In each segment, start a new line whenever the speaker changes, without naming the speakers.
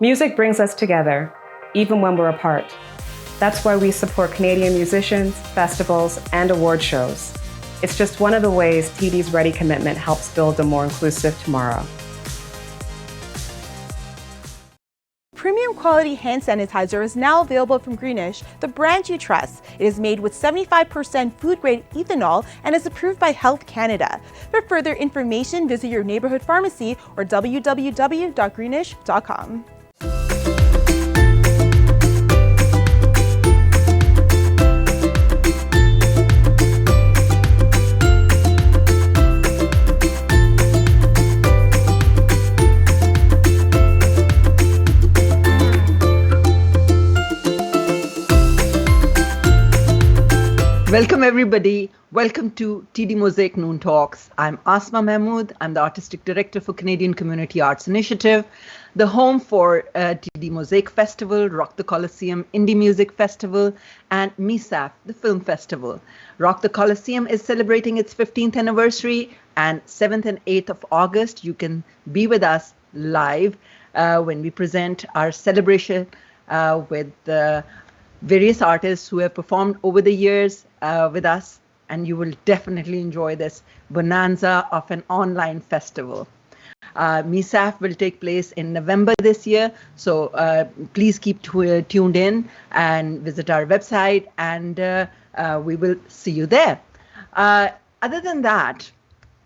Music brings us together, even when we're apart. That's why we support Canadian musicians, festivals, and award shows. It's just one of the ways TD's Ready commitment helps build a more inclusive tomorrow.
Premium quality hand sanitizer is now available from Greenish, the brand you trust. It is made with 75% food-grade ethanol and is approved by Health Canada. For further information, visit your neighborhood pharmacy or www.greenish.com.
Welcome everybody. Welcome to TD Mosaic Noon Talks. I'm Asma Mahmood. I'm the Artistic Director for Canadian Community Arts Initiative, the home for TD Mosaic Festival, Rock the Coliseum Indie Music Festival, and MISAF, the Film Festival. Rock the Coliseum is celebrating its 15th anniversary, and 7th and 8th of August, you can be with us live when we present our celebration with various artists who have performed over the years with us, and you will definitely enjoy this bonanza of an online festival. MISAF will take place in November this year, so please keep tuned in and visit our website, and we will see you there. Other than that,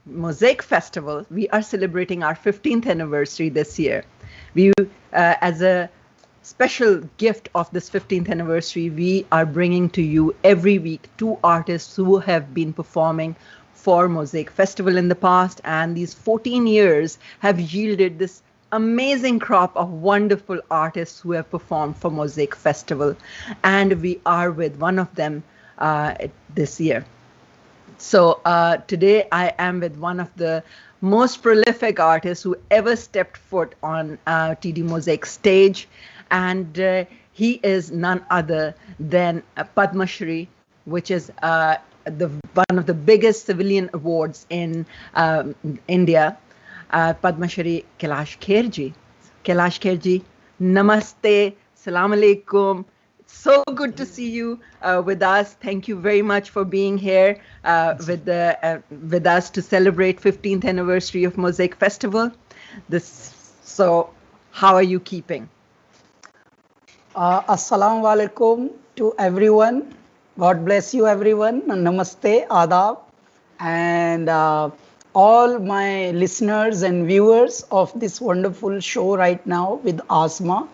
Mosaic Festival, we are celebrating our 15th anniversary this year. We, as a special gift of this 15th anniversary, we are bringing to you every week 2 artists who have been performing for Mosaic Festival in the past, and these 14 years have yielded this amazing crop of wonderful artists who have performed for Mosaic Festival, and we are with one of them this year. So today I am with one of the most prolific artists who ever stepped foot on TD Mosaic stage, and he is none other than Padma Shri, which is one of the biggest civilian awards in India. Padma Shri Kailash Kher ji. Kailash Kher ji, namaste, salam alaikum. So good to see you with us. Thank you very much for being here with us to celebrate 15th anniversary of Mosaic Festival. So how are you keeping?
Assalamu alaikum to everyone. God bless you, everyone. Namaste, adab, and all my listeners and viewers of this wonderful show right now with Asma.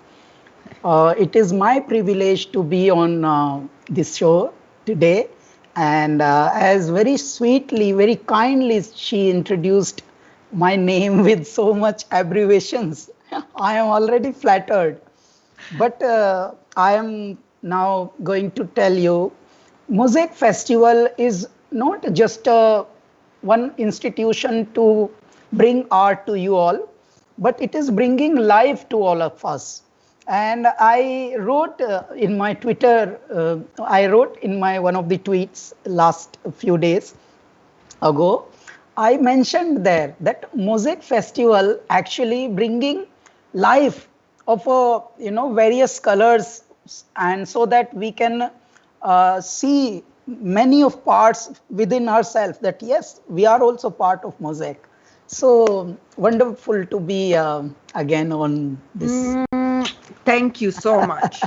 It is my privilege to be on this show today, and as very sweetly, very kindly she introduced my name with so much abbreviations, I am already flattered. But I am now going to tell you, Mosaic Festival is not just one institution to bring art to you all, but it is bringing life to all of us. And I wrote in my Twitter, I wrote in my one of the tweets last few days ago, I mentioned there that Mosaic Festival actually bringing life of various colors, and so that we can see many of parts within ourselves, that yes, we are also part of Mosaic. So wonderful to be again on this.
Thank you so much.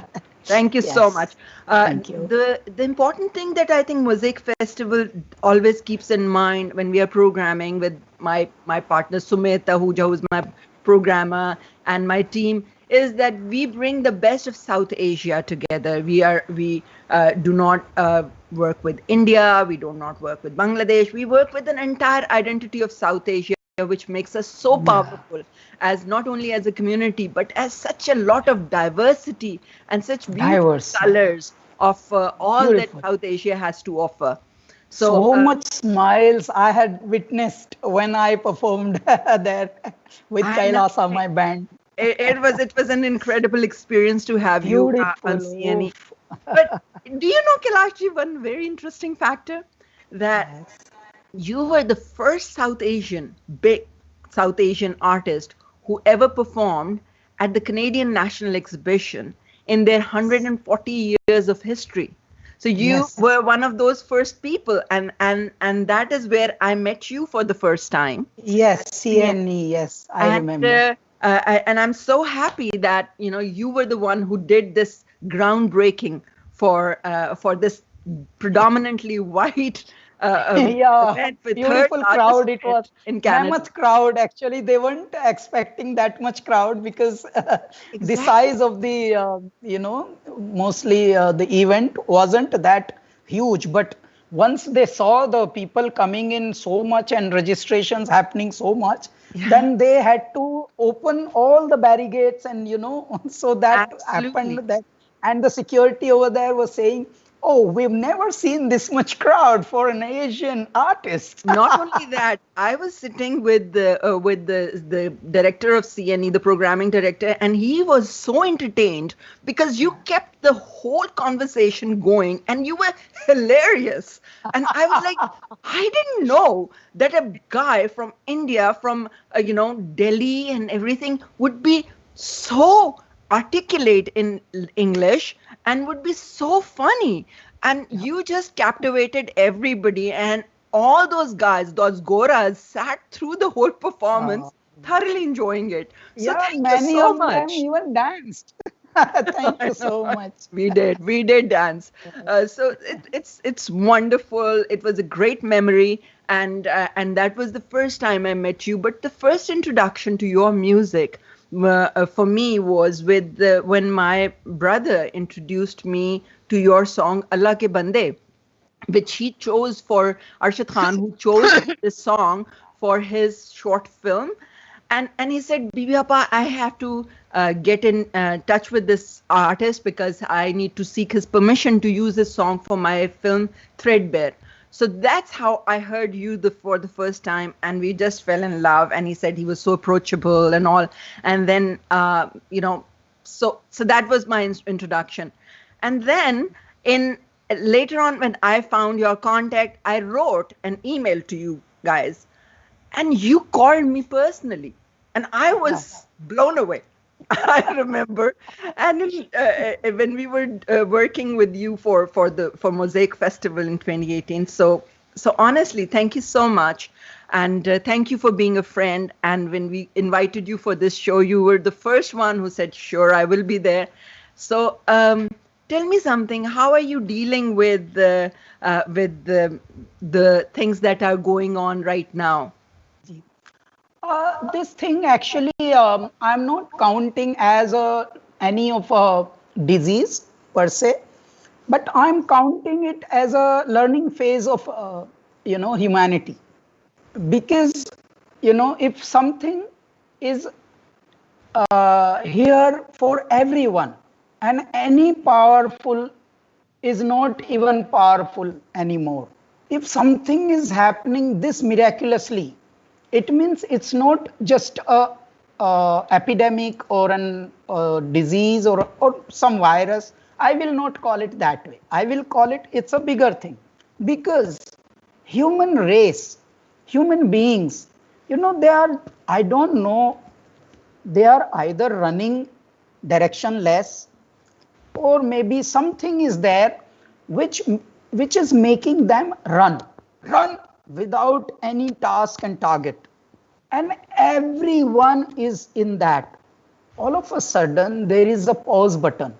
Thank you so much.
Thank you.
The important thing that I think Mosaic Festival always keeps in mind when we are programming with my partner Sumit Ahuja, who's my programmer, and my team, is that we bring the best of South Asia together. We do not work with India, we do not work with Bangladesh, we work with an entire identity of South Asia, which makes us so powerful as not only as a community, but as such a lot of diversity and such beautiful colors of all that South Asia has to offer.
So much smiles I had witnessed when I performed there with Kailasa, my band.
It was an incredible experience to have you on CNE. But do you know, Kailash, one very interesting factor? That you were the first big South Asian artist who ever performed at the Canadian National Exhibition in their 140 years of history. So you were one of those first people, and that is where I met you for the first time.
Yes, CNE. Yes, I remember.
And I'm so happy that you were the one who did this groundbreaking for this predominantly white event with
beautiful crowd it was
in Canada.
Mammoth crowd, actually. They weren't expecting that much crowd because the size of the mostly the event wasn't that huge, but once they saw the people coming in so much and registrations happening so much, then they had to open all the barricades, and so that happened. That, and the security over there was saying, oh, we've never seen this much crowd for an Asian artist.
Not only that, I was sitting with the director of CNE, the programming director, and he was so entertained because you kept the whole conversation going and you were hilarious. And I was like, I didn't know that a guy from India, from Delhi and everything, would be so articulate in English and would be so funny. And you just captivated everybody, and all those guys, those Goras, sat through the whole performance, thoroughly enjoying it. So thank
many
you so
of
much.
them even danced. Thank you so much.
We did dance. So it's wonderful. It was a great memory, and that was the first time I met you. But the first introduction to your music for me was when my brother introduced me to your song Allah Ke Bande, which he chose for Arshad Khan, who chose this song for his short film. And he said, Bibi Appa, I have to get in touch with this artist because I need to seek his permission to use this song for my film Threadbare. So that's how I heard you for the first time, and we just fell in love. And he said he was so approachable and all. And then, so that was my introduction. And then later on, when I found your contact, I wrote an email to you guys, and you called me personally, and I was blown away. I remember, and when we were working with you for Mosaic Festival in 2018. So honestly, thank you so much, and thank you for being a friend. And when we invited you for this show, you were the first one who said, "Sure, I will be there." So tell me something. How are you dealing with the things that are going on right now?
This thing actually, I'm not counting as any of a disease per se, but I'm counting it as a learning phase of humanity. Because if something is here for everyone, and any powerful is not even powerful anymore. If something is happening this miraculously, it means it's not just a epidemic or a disease or some virus. I will not call it that way. I will call it's a bigger thing, because human race, human beings, they are, I don't know, they are either running directionless, or maybe something is there which is making them run without any task and target. And everyone is in that. All of a sudden, there is a pause button.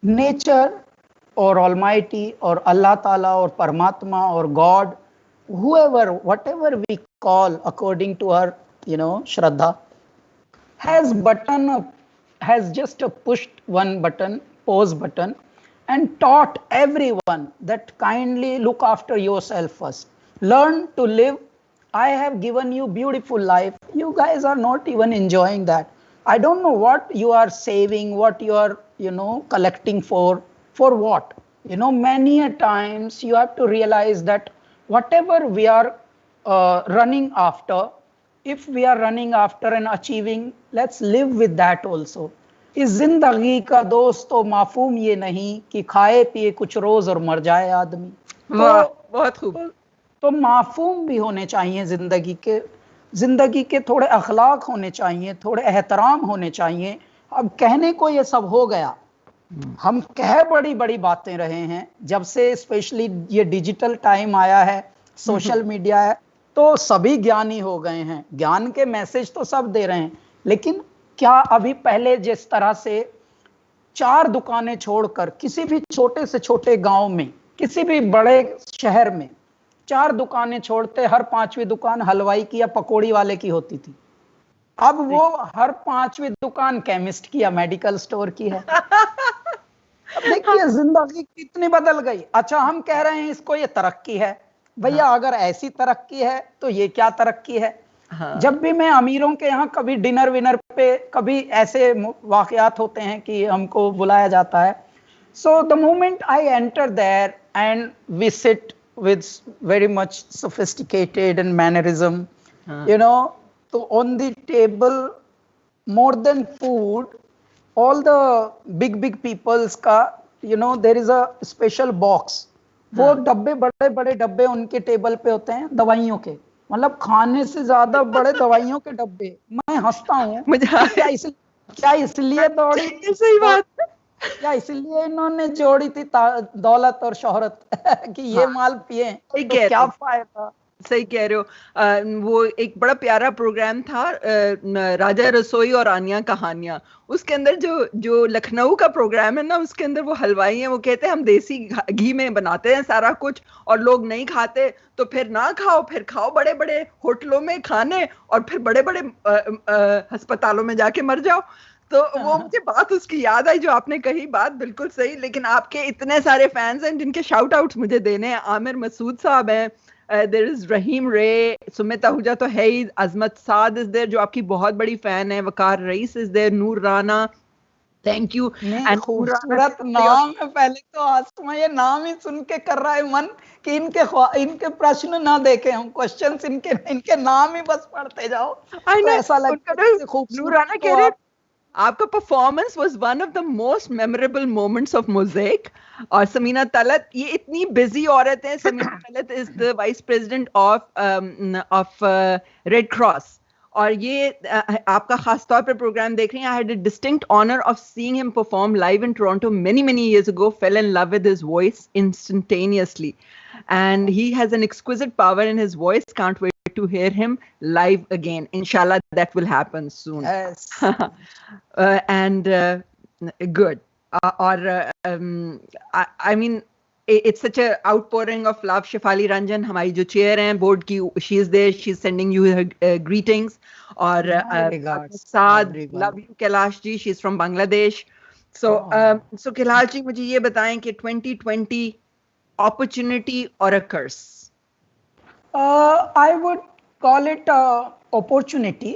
Nature or Almighty or Allah Ta'ala or Paramatma or God, whoever, whatever we call according to our, Shraddha, has just pushed one button, pause button, and taught everyone that kindly look after yourself first. Learn to live. I have given you beautiful life. You guys are not even enjoying that. I don't know what you are saving, what you are, collecting for what? Many a times you have to realize that whatever we are running after, if we are running after and achieving, let's live with that also. इस जिंदगी का दोस्त तो माफूम ये नहीं कि खाए पिए कुछ रोज और मर जाए आदमी.
बहुत खूब.
तो माफूम भी होने चाहिए जिंदगी के थोड़े अखलाक होने चाहिए, थोड़े एहतराम होने चाहिए, अब कहने को ये सब हो गया, हम कह बड़ी बड़ी बातें रहे हैं जब से स्पेशली ये डिजिटल टाइम आया है, सोशल मीडिया है, तो सभी ज्ञानी हो गए हैं, ज्ञान के मैसेज तो सब दे रहे हैं, लेकिन क्या अभी पहले जिस तरह से 4 दुकानें छोड़कर किसी भी छोटे से छोटे गांव में, किसी भी बड़े शहर में 4 दुकानें छोड़ते हर 5वीं दुकान हलवाई की या पकौड़ी वाले की होती थी, अब वो हर 5वीं दुकान केमिस्ट की या मेडिकल स्टोर की है। अब देखिए जिंदगी कितनी बदल गई। अच्छा, हम कह रहे हैं इसको ये तरक्की है, भैया अगर ऐसी तरक्की है तो ये क्या तरक्की है। जब भी मैं अमीरों के यहाँ कभी डिनर विनर पे कभी ऐसे वाकयात होते हैं कि हमको बुलाया जाता है, so the moment I enter there and we sit with very much sophisticated and mannerism, you know, so on the table more than food, all the big peoples का, you know, there is a special box, वो डब्बे बड़े बड़े डब्बे उनके table पे होते हैं दवाइयों के, मतलब खाने से ज्यादा बड़े दवाइयों के डब्बे। मैं हंसता हूँ, क्या इसलिए दौड़ी,
सही बात,
क्या इसलिए इन्होंने जोड़ी थी दौलत और शोहरत कि ये माल पिए तो क्या फायदा।
सही कह रहे हो। वो एक बड़ा प्यारा प्रोग्राम था राजा रसोई और आनिया कहानियां, उसके अंदर जो लखनऊ का प्रोग्राम है ना, उसके अंदर वो हलवाई हैं, वो कहते हैं हम देसी घी में बनाते हैं सारा कुछ और लोग नहीं खाते, तो फिर ना खाओ, फिर खाओ बड़े बड़े होटलों में खाने और फिर बड़े बड़े अस्पतालों में जाके मर जाओ। तो वो मुझे बात उसकी याद आई जो आपने कही, बात बिल्कुल सही। लेकिन आपके इतने सारे फैंस हैं जिनके शाउट आउट्स मुझे देने हैं। आमिर मसूद साहब हैं, देयर इज रहीम रे, सुमित आहूजा तो है ही, अजमत साद इज देयर जो आपकी बहुत बड़ी फैन है, Waqar Raees is there, Noor Rana, thank you.
And खूबसूरत नाम है, पहले तो आसमा ये नाम ही सुन के कर रहा है मन कि इनके प्रश्न ना देखे हम, क्वेश्चंस इनके नाम ही बस पढ़ते जाओ, तो ऐसा लगता है खूबसूरत।
नूर राना कह रहे आपका performance was one of the most memorable moments of Mosaic. और समीना तलत, ये इतनी बिजी औरत है, Samina Talat is the vice president of Red Cross, और ये आपका खास तौर पर प्रोग्राम देख रही हैं। I had a distinct honour of seeing him perform live in Toronto many years ago, fell in love with his voice instantaneously, and he has an exquisite power in his voice. Can't wait to hear him live again. Inshallah that will happen soon.
Yes.
And good. I mean, it's such a outpouring of love. Shefali Ranjan, हमारी जो chair हैं board की, she is there. She's sending you her greetings. और Saad, love you Kailash ji. She's from Bangladesh. So so Kailash ji, मुझे ये बताएं कि 2020 opportunity or a curse?
I would call it opportunity,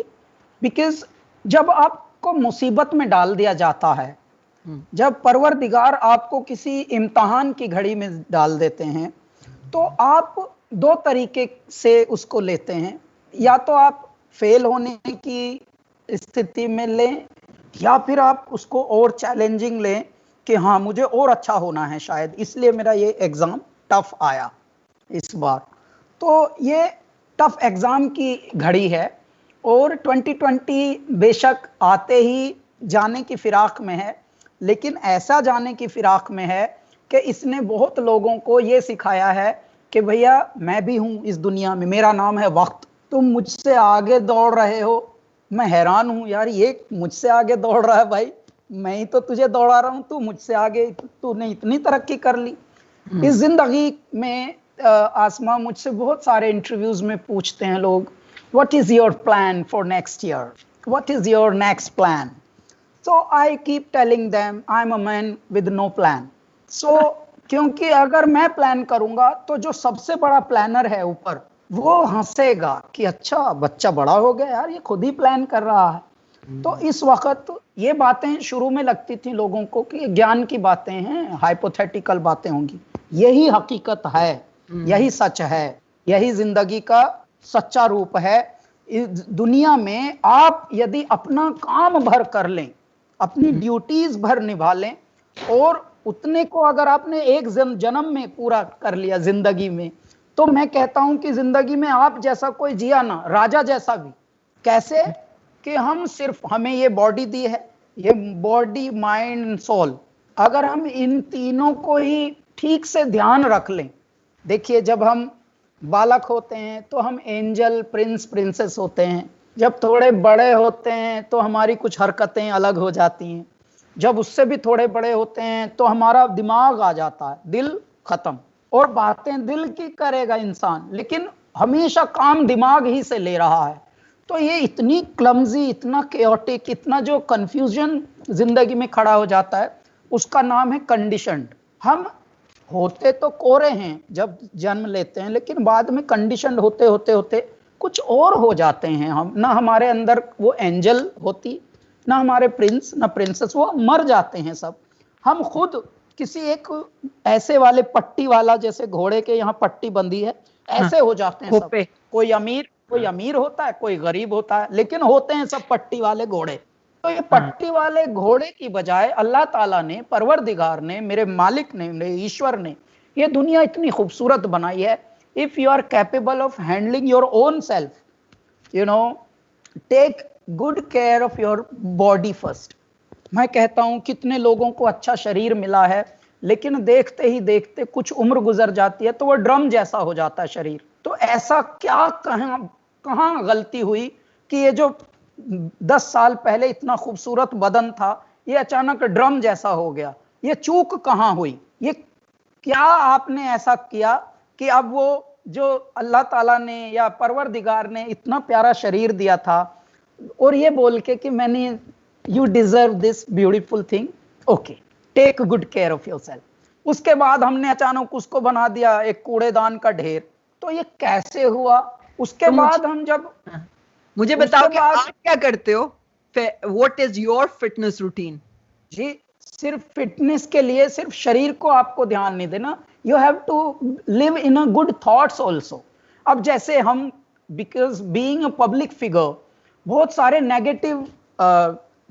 because जब आपको मुसीबत में डाल दिया जाता है, जब परवरदिगार आपको किसी इम्तहान की घड़ी में डाल देते हैं, तो आप 2 तरीके से उसको लेते हैं। या तो आप फेल होने की स्थिति में लें, या फिर आप उसको और चैलेंजिंग लें कि हाँ मुझे और अच्छा होना है शायद, इसलिए मेरा ये एग्ज़ाम टफ आया इस बार। तो ये टफ एग्ज़ाम की घड़ी है, और 2020 बेशक आते ही जाने की फिराक में है, लेकिन ऐसा जाने की फिराक में है कि इसने बहुत लोगों को ये सिखाया है कि भैया मैं भी हूँ इस दुनिया में, मेरा नाम है वक्त, तुम मुझसे आगे दौड़ रहे हो, मैं हैरान हूँ यार, ये मुझसे आगे दौड़ रहा है भाई, मैं ही तो तुझे दौड़ा रहा हूँ, तू मुझसे आगे, तूने इतनी तरक्की कर ली। इस जिंदगी में आसमा, मुझसे बहुत सारे इंटरव्यूज में पूछते हैं लोग, what is your plan for next year, what is your next plan? So I keep telling them I am a man with no plan. So क्योंकि अगर मैं प्लान करूंगा तो जो सबसे बड़ा प्लानर है ऊपर, वो हंसेगा कि अच्छा बच्चा बड़ा हो गया यार, ये खुद ही प्लान कर रहा है। तो इस वक्त ये बातें शुरू में लगती थी लोगों को कि ज्ञान की बातें हैं, हाइपोथेटिकल बातें होंगी, यही हकीकत है, यही सच है, यही जिंदगी का सच्चा रूप है। इस दुनिया में आप यदि अपना काम भर कर लें, अपनी ड्यूटीज भर निभा लें, और उतने को अगर आपने एक जन्म में पूरा कर लिया जिंदगी में, तो मैं कहता हूं कि जिंदगी में आप जैसा कोई जिया ना, राजा जैसा भी। कैसे कि हम सिर्फ, हमें ये बॉडी दी है, ये बॉडी, माइंड, सोल, अगर हम इन तीनों को ही ठीक से ध्यान रख लें, देखिए जब हम बालक होते हैं तो हम एंजल, प्रिंस, प्रिंसेस होते हैं। जब थोड़े बड़े होते हैं तो हमारी कुछ हरकतें अलग हो जाती हैं। जब उससे भी थोड़े बड़े होते हैं तो हमारा दिमाग आ जाता है, दिल खत्म, और बातें दिल की करेगा इंसान, लेकिन हमेशा काम दिमाग ही से ले रहा है। तो ये इतनी क्लमजी, इतना केओटिक, इतना जो कंफ्यूजन जिंदगी में खड़ा हो जाता है, उसका नाम है कंडीशनड। हम होते तो कोरे हैं जब जन्म लेते हैं, लेकिन बाद में कंडीशनड होते होते होते कुछ और हो जाते हैं। हम ना, हमारे अंदर वो एंजल होती, ना हमारे प्रिंस, ना प्रिंसेस, वो मर जाते हैं सब। हम खुद किसी एक ऐसे वाले पट्टी वाला, जैसे घोड़े के यहाँ पट्टी बंधी है, ऐसे हो जाते हैं सब। कोई अमीर होता है, कोई गरीब होता है, लेकिन होते हैं सब पट्टी वाले घोड़े। तो ये पट्टी वाले घोड़े की बजाय अल्लाह ताला ने, परवरदिगार ने, मेरे मालिक ने, मेरे ईश्वर ने ये दुनिया इतनी खूबसूरत बनाई है। If you are capable of handling your own self, you know, take good care of your body first. मैं कहता हूं कितने लोगों को अच्छा शरीर मिला है, लेकिन देखते ही देखते कुछ उम्र गुजर जाती है तो वो ड्रम जैसा हो जाता है शरीर। तो ऐसा क्या, कहां गलती हुई कि ये जो 10 साल पहले इतना खूबसूरत बदन था, ये अचानक ड्रम जैसा हो गया? ये चूक कहां हुई? ये क्या आपने ऐसा किया कि अब वो जो अल्लाह ताला ने या परवरदिगार ने इतना प्यारा शरीर दिया था, और ये बोल के कि मैंने, you deserve this beautiful thing, okay, take good care of yourself, उसके बाद हमने अचानक उसको बना दिया एक कूड़ेदान का ढेर। तो ये कैसे हुआ? उसके तो बाद हम जब,
मुझे बताओ कि आप क्या करते हो? What is your fitness routine?
जी, सिर्फ फिटनेस के लिए सिर्फ शरीर को आपको ध्यान नहीं देना, you have to live in a good thoughts also. अब जैसे हम, because being a public figure, बहुत सारे नेगेटिव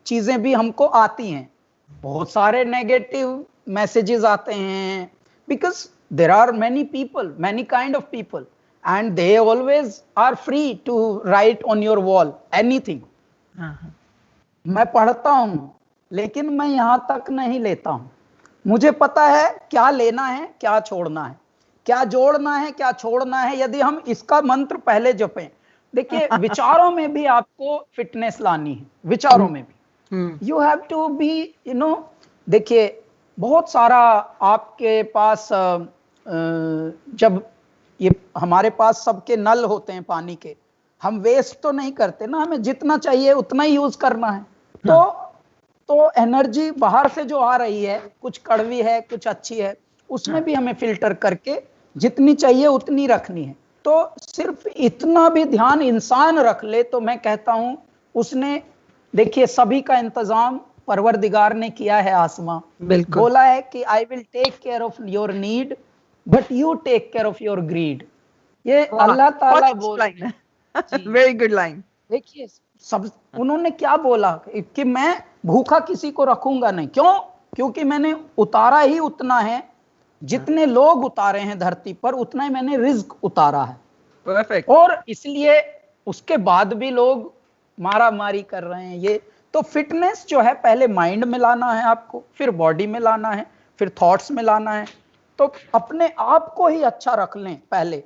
चीजें भी हमको आती हैं, बहुत सारे नेगेटिव मैसेजेस आते हैं, because there are many people, many kind of people, and they always are free to write on your wall anything. मैं पढ़ता हूं, लेकिन मैं यहां तक नहीं लेता हूं। मुझे पता है क्या लेना है, क्या छोड़ना है, क्या जोड़ना है, क्या छोड़ना है। यदि हम इसका मंत्र पहले जपें, देखिए विचारों में भी आपको फिटनेस लानी है, विचारों में भी you have to be, you know, देखिए बहुत सारा आपके पास, जब ये हमारे पास सबके नल होते हैं पानी के, हम वेस्ट तो नहीं करते ना, हमें जितना चाहिए उतना ही यूज करना है। तो एनर्जी बाहर से जो आ रही है, कुछ कड़वी है, कुछ अच्छी है, उसमें भी हमें फिल्टर करके जितनी चाहिए उतनी रखनी है। तो सिर्फ इतना भी ध्यान इंसान रख ले तो मैं कहता हूं उसने, देखिए सभी का इंतजाम परवरदिगार ने किया है। आसमां बोला है कि I will take care of your need but you take care of your greed. ये अल्लाह ताला बोल,
वेरी गुड लाइन।
देखिए सब उन्होंने क्या बोला कि मैं भूखा किसी को रखूंगा नहीं। क्यों? क्योंकि मैंने उतारा ही उतना है, जितने लोग उतारे हैं धरती पर, उतना ही मैंने रिज्क उतारा है।
परफेक्ट।
और इसलिए उसके बाद भी लोग मारा मारी कर रहे हैं। ये तो फिटनेस जो है, पहले माइंड में लाना है आपको, फिर बॉडी में लाना है, फिर थॉट्स में लाना है। तो अपने आप को ही अच्छा रख लें पहले,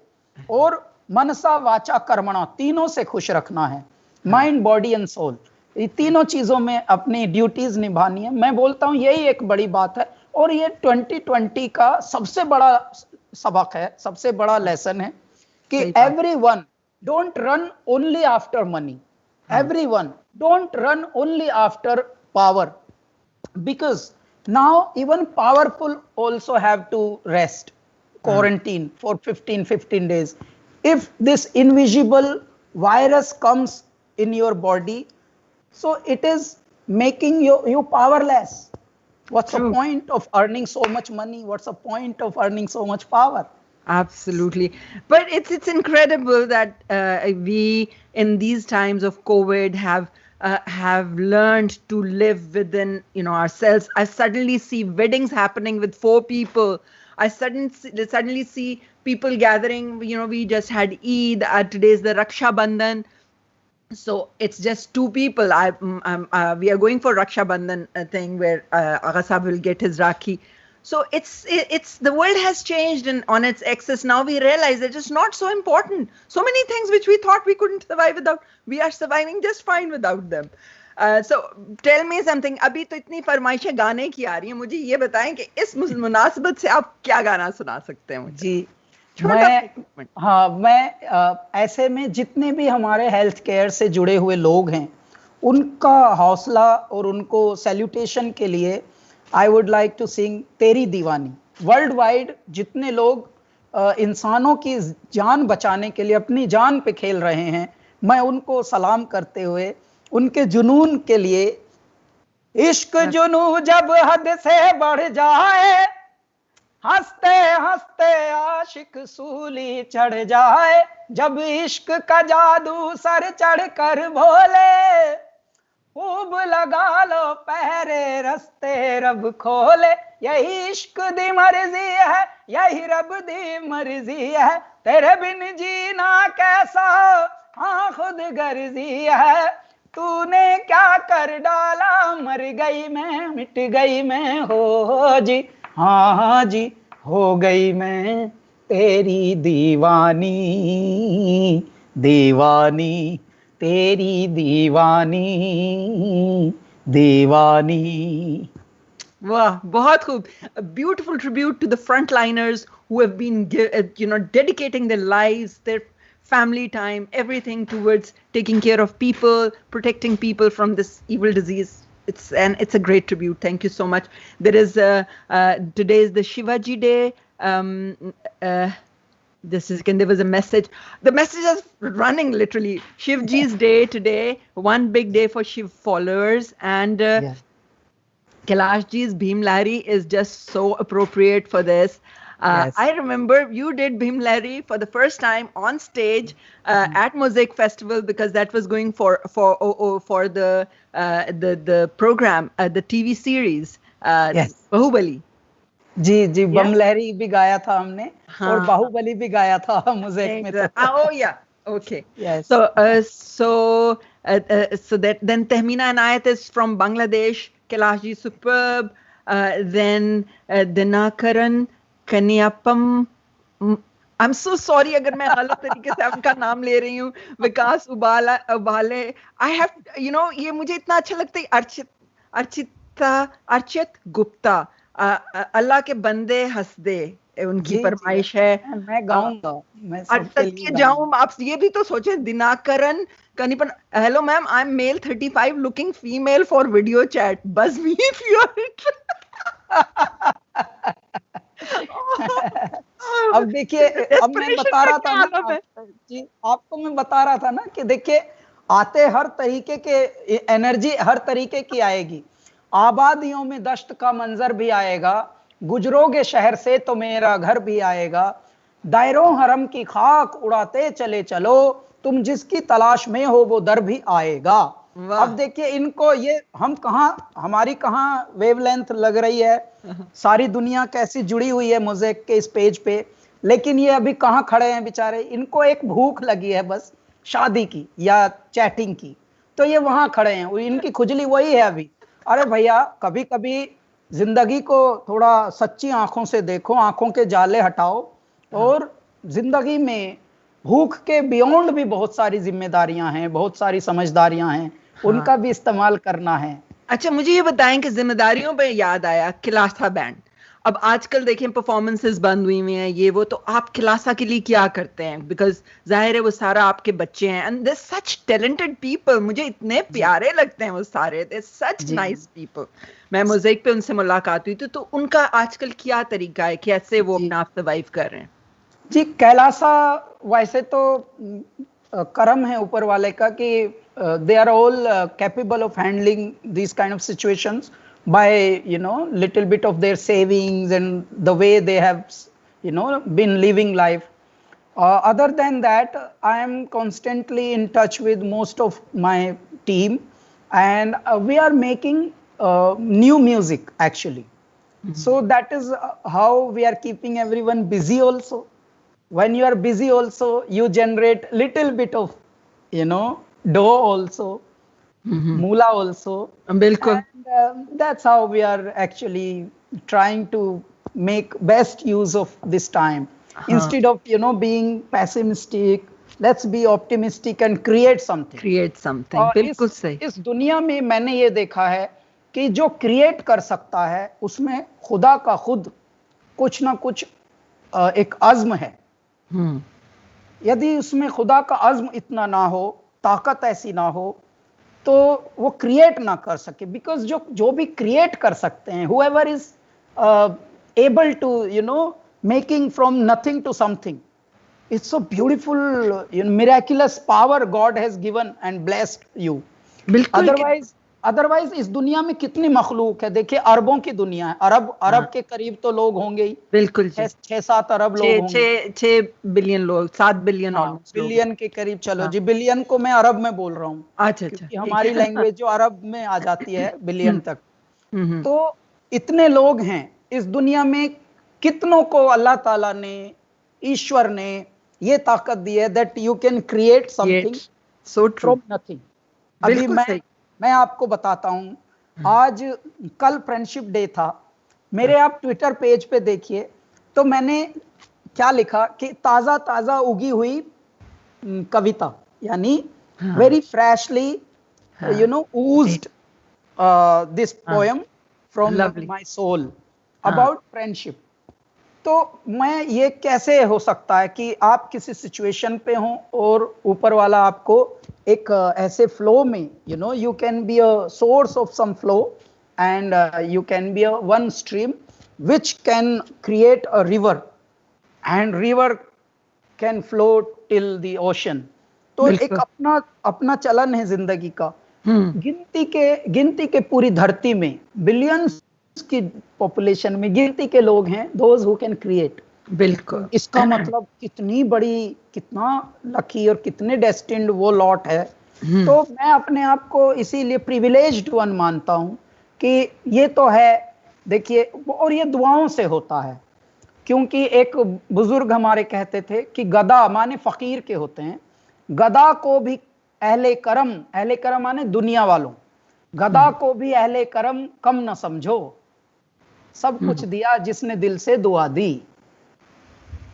और मनसा वाचा कर्मणा, तीनों से खुश रखना है, माइंड, बॉडी एंड सोल। ये तीनों चीजों में अपनी ड्यूटीज निभानी है। मैं बोलता हूं यही एक बड़ी बात है, और ये 2020 का सबसे बड़ा सबक है, सबसे बड़ा लेसन है कि everyone don't run only after money, everyone don't run only after power, because now even powerful also have to rest, quarantine for 15 days. If this invisible virus comes in your body, so it is making you powerless. What's the point of earning so much money? What's the point of earning so much power?
Absolutely. But it's incredible that we in these times of COVID have learned to live within, ourselves. I suddenly see weddings happening with 4 people. I suddenly see people gathering. We just had Eid. Today's the Raksha Bandhan. So it's just two people. We are going for Raksha Bandhan thing where Agha Sahab will get his Rakhi. So it's the world has changed and on its axis. Now we realize that it's not so important. So many things which we thought we couldn't survive without, we are surviving just fine without them. So tell me something. अभी तो इतनी फरमाइशें गाने की आ रही हैं, मुझे ये बताएं कि इस मुनासिबत से आप क्या गाना सुना सकते हैं मुझे?
जी, मैं ऐसे में जितने भी हमारे हेल्थ केयर से जुड़े हुए लोग हैं उनका हौसला और उनको सैल्यूटेशन के लिए I would like to sing तेरी दीवानी। वर्ल्ड वाइड जितने लोग इंसानों की जान बचाने के लिए अपनी जान पे खेल रहे हैं, मैं उनको सलाम करते हुए उनके जुनून के लिए, इश्क जुनू जब हद से बढ़ जाए, हंसते हंसते आशिक सूली चढ़ जाए, जब इश्क का जादू सर चढ़ कर बोले, खूब लगा लो पहरे रस्ते रब खोले, यही इश्क दी मर्जी है, यही रब दी मर्जी है, तेरे बिन जीना कैसा हाँ खुद गर्जी है, तूने क्या कर डाला मर गई मैं मिट गई मैं हो जी, हाँ जी हो गई मैं तेरी दीवानी, दीवानी तेरी दीवानी, दीवानी।
Wow, बहुत खूब. A beautiful tribute to the frontliners who have been, dedicating their lives, their family time, everything towards taking care of people, protecting people from this evil disease. It's a great tribute. Thank you so much. There is today is the Shivaji Day. There was a message. The message is running literally. Shivji's Day today. One big day for Shiv followers, and Kailash Ji's Bhim Lahiri is just so appropriate for this.
Yes.
I remember you did Bhim Lahiri for the first time on stage at Mosaic Festival, because that was going for the program, the TV series,
Yes.
Bahubali.
जी जी, बम लहरी भी गाया था हमने, और बाहुबली भी गाया था mosaic में तो।
Oh yeah, okay.
Yes.
So then Tehmina Anayat is from Bangladesh. Kailash Ji superb. Then Dinakaran Kaniapam. I'm so sorry अगर मैं गलत तरीके से आपका नाम ले रही हूँ. विकास उबाले. I have, ये मुझे इतना अच्छा लगता है. अर्चित गुप्ता. अल्लाह के बंदे हंस दे, उनकी फरमाइश है.
मैं गाऊंगा, मैं
सबके लिए जाऊं. आप ये भी तो सोचे. Dinakaran Kanipan. Hello ma'am, I am male 35 looking female for video chat. Buzz me if you are
अब देखिए, अब मैं बता रहा था ना जी, आपको मैं बता रहा था ना कि देखिए, आते हर तरीके के एनर्जी हर तरीके की आएगी. आबादियों में दश्त का मंजर भी आएगा, गुजरोगे शहर से तो मेरा घर भी आएगा, दायरों हरम की खाक उड़ाते चले चलो, तुम जिसकी तलाश में हो वो दर भी आएगा. अब देखिए इनको, ये हम कहाँ, हमारी कहाँ वेवलेंथ लग रही है, सारी दुनिया कैसी जुड़ी हुई है मोज़ेक के इस पेज पे, लेकिन ये अभी कहाँ खड़े हैं बेचारे. इनको एक भूख लगी है बस शादी की या चैटिंग की, तो ये वहां खड़े हैं, इनकी खुजली वही है अभी. अरे भैया, कभी कभी जिंदगी को थोड़ा सच्ची आंखों से देखो, आंखों के जाले हटाओ, और जिंदगी में भूख के बियॉन्ड भी बहुत सारी जिम्मेदारियां हैं, बहुत सारी समझदारियां हैं, उनका भी इस्तेमाल करना है.
अच्छा, मुझे ये बताएं कि जिम्मेदारियों पे याद आया खिलासा बैंड. अब आजकल देखें परफॉर्मेंसेस बंद हुई हुई हैं, ये वो, तो आप खिलासा के लिए क्या करते हैं? बिकॉज जाहिर है वो सारा आपके बच्चे हैं, and they such talented people. मुझे इतने प्यारे लगते हैं वो सारे, दे सच नाइस पीपल. मैं मोज़ेक पे उनसे मुलाकात हुई तो उनका आजकल क्या तरीका है, कैसे वो अपना आप सर्वाइव कर रहे हैं?
जी, कैलासा वैसे तो करम है ऊपर वाले का कि they are all capable of handling these kind of situations by little bit of their savings and the way they have been living life. Other than that, I am constantly in touch with most of my team, and we are making new music actually. So that is how we are keeping everyone busy also. When you are busy also, you generate little bit of dough also, moolah also.
बिल्कुल.
And that's how we are actually trying to make best use of this time. Instead of being pessimistic, let's be optimistic and create something.
Create something.
और
बिल्कुल सही.
इस दुनिया में मैंने ये देखा है कि जो क्रिएट कर सकता है उसमें खुदा का खुद कुछ ना कुछ एक अज़्म है. यदि उसमें खुदा का अज़्म इतना ना हो, ताकत ऐसी ना हो, तो वो क्रिएट ना कर सके. बिकॉज जो भी क्रिएट कर सकते हैं, whoever is able to making from nothing to something, it's so beautiful, miraculous power God has given and blessed you.
बिल्कुल.
अदरवाइज इस दुनिया में कितनी मखलूक है. देखिए अरबों की दुनिया है. अरब के करीब तो लोग होंगे ही.
बिल्कुल.
6-7 अरब लोग होंगे.
6 बिलियन लोग, 7 बिलियन ऑलमोस्ट.
बिलियन के करीब. चलो जी, बिलियन को मैं अरब में बोल रहा हूँ.
अच्छा.
क्योंकि हमारी लैंग्वेज जो अरब में आ जाती है बिलियन तक. तो इतने लोग हैं इस दुनिया में. कितनों को अल्लाह ताला ने, ईश्वर ने ये ताकत दी है that you can create something from nothing. अभी मैं आपको बताता हूँ, आज कल फ्रेंडशिप डे था. मेरे आप ट्विटर पेज पे देखिए तो मैंने क्या लिखा कि ताजा ताजा उगी हुई कविता, यानी very freshly oozed this poem from my soul about friendship. तो मैं ये कैसे हो सकता है कि आप किसी सिचुएशन पे हो और ऊपर वाला आपको एक ऐसे फ्लो में, you can be a source of some flow and you can be a one stream which can create a river and river can flow till the ocean. तो एक अपना चलन है जिंदगी का. गिनती के पूरी धरती में बिलियंस की पॉपुलेशन में गिनती के लोग हैं those who can create.
बिल्कुल.
इसका मतलब कितना लकी और कितने डेस्टिन्ड वो लॉट है. तो मैं अपने आप को इसीलिए प्रिविलेज्ड वन मानता हूं कि ये तो है. देखिए, और ये दुआओं से होता है. क्योंकि एक बुजुर्ग हमारे कहते थे कि गदा माने फकीर के होते हैं. गदा को भी अहले करम माने दुनिया वालों, गदा को भी अहले करम कम न समझो. सब कुछ दिया जिसने दिल से दुआ दी.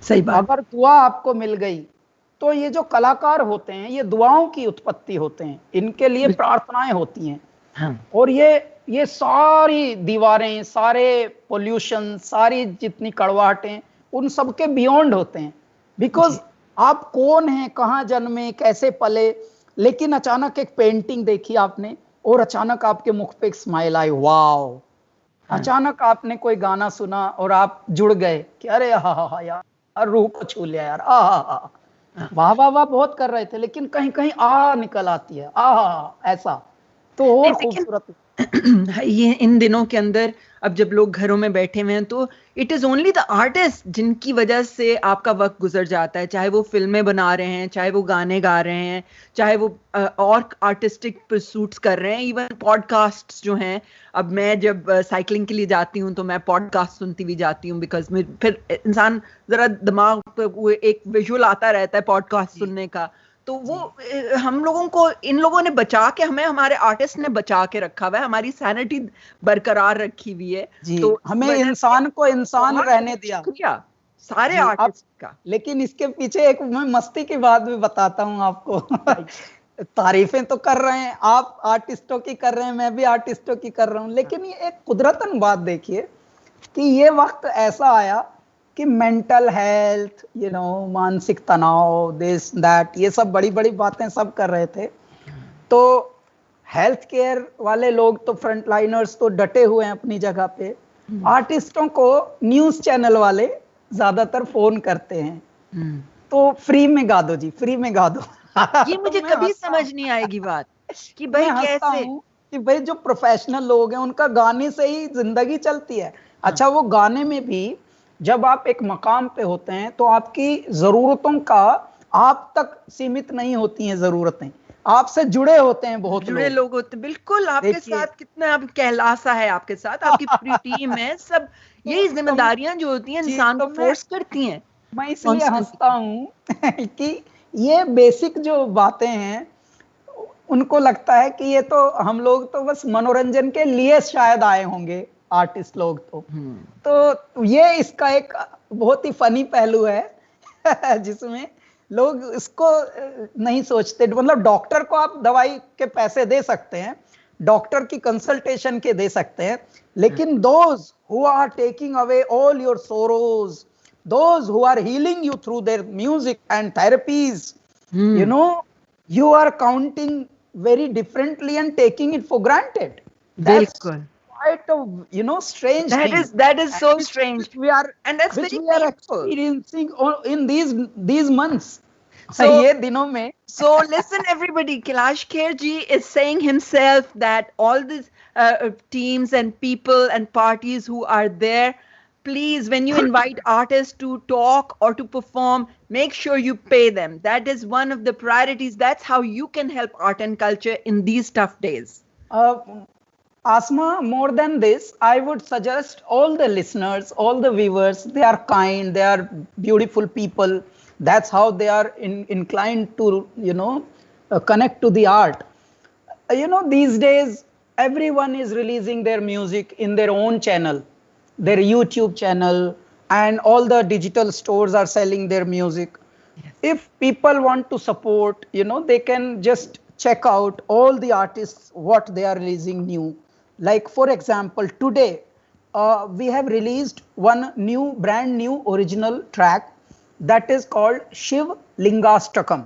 सही बात.
अगर दुआ आपको मिल गई तो ये जो कलाकार होते हैं ये दुआओं की उत्पत्ति होते हैं. इनके लिए प्रार्थनाएं होती हैं. और ये सारी दीवारें, सारे पोल्यूशन, सारी जितनी कड़वाहटें उन सब के बियॉन्ड होते हैं. बिकॉज आप कौन हैं, कहाँ जन्मे, कैसे पले, लेकिन अचानक एक पेंटिंग देखी आपने और अचानक आपके मुख पे एक स्माइल आई. वाओ. अचानक आपने कोई गाना सुना और आप जुड़ गए कि अरे हा यार, रूह को छू लिया यार. वाह वाह वाह बहुत कर रहे थे, लेकिन कहीं कहीं निकल आती है. ऐसा तो और खूबसूरत.
ये इन दिनों के अंदर अब जब लोग घरों में बैठे हुए हैं तो it is only the artist जिनकी वजह से आपका वक्त गुजर जाता है. चाहे वो फिल्में बना रहे हैं, चाहे वो गाने गा रहे हैं, चाहे वो और आर्टिस्टिक परसूट्स कर रहे हैं, इवन पॉडकास्ट जो हैं. अब मैं जब साइकिलिंग के लिए जाती हूँ तो मैं पॉडकास्ट सुनती भी जाती हूँ. बिकॉज फिर इंसान जरा दिमाग पे एक विजुअल आता रहता है पॉडकास्ट सुनने का. तो वो हम लोगों को इन लोगों ने बचा के, हमें हमारे आर्टिस्ट ने बचा के रखा हुआ है, हमारी सैनिटी बरकरार रखी हुई है. तो
हमें इंसान को इंसान रहने दिया
सारे आर्टिस्ट का.
लेकिन इसके पीछे एक मैं मस्ती की बात भी बताता हूँ आपको. तारीफें तो कर रहे हैं आप, आर्टिस्टों की कर रहे हैं, मैं भी आर्टिस्टों की कर रहा हूँ. लेकिन ये एक कुदरतन बात देखिए कि ये वक्त ऐसा आया कि मेंटल हेल्थ, मानसिक तनाव, दिस दैट, ये सब बड़ी बड़ी बातें सब कर रहे थे. तो हेल्थ केयर वाले लोग तो फ्रंट लाइनर्स तो डटे हुए हैं अपनी जगह पे. आर्टिस्टों को न्यूज चैनल वाले ज्यादातर फोन करते हैं. तो फ्री में गा दो जी, फ्री में गा दो.
ये मुझे कभी समझ नहीं आएगी बात कि भाई कैसे,
कि भाई जो प्रोफेशनल लोग हैं उनका गाने से ही जिंदगी चलती है. अच्छा, वो गाने में भी जब आप एक मकाम पे होते हैं तो आपकी जरूरतों का आप तक सीमित नहीं होती हैं. जरूरतें आपसे जुड़े होते हैं, बहुत
जुड़े लोग होते हैं. बिल्कुल. आपके साथ कितना अब कहलासा है, आपके साथ आपकी पूरी टीम है. सब यही जिम्मेदारियां जो होती हैं इंसान को फोर्स करती हैं.
मैं इसलिए हंसता हूँ कि ये बेसिक जो बातें हैं उनको लगता है कि ये तो हम लोग तो बस मनोरंजन के लिए शायद आए होंगे, आर्टिस्ट लोग तो ये इसका एक बहुत ही फनी पहलू है जिसमें लोग इसको नहीं सोचते। मतलब डॉक्टर को आप दवाई के पैसे दे सकते हैं, डॉक्टर की कंसल्टेशन के दे सकते हैं, लेकिन those who are taking away all your sorrows, those who are healing you through their music and therapies, you know, you are counting very differently and taking it for granted. That's quite a, you know, strange thing.
That is so strange.
We are,
and that's
which
very
we are
painful.
experiencing in these months.
So
ये दिनों में.
So listen, everybody. Kailash Kher ji is saying himself that all these teams and people and parties who are there, please, when you invite artists to talk or to perform, make sure you pay them. That is one of the priorities. That's how you can help art and culture in these tough days.
Asma, more than this, I would suggest all the listeners, all the viewers, they are kind, they are beautiful people. That's how they are inclined to, you know, connect to the art. You know, these days, everyone is releasing their music in their own channel, their YouTube channel, and all the digital stores are selling their music. Yes. If people want to support, you know, they can just check out all the artists, what they are releasing new. Like, for example, today, we have released one brand new original track that is called Shiv Lingastakam.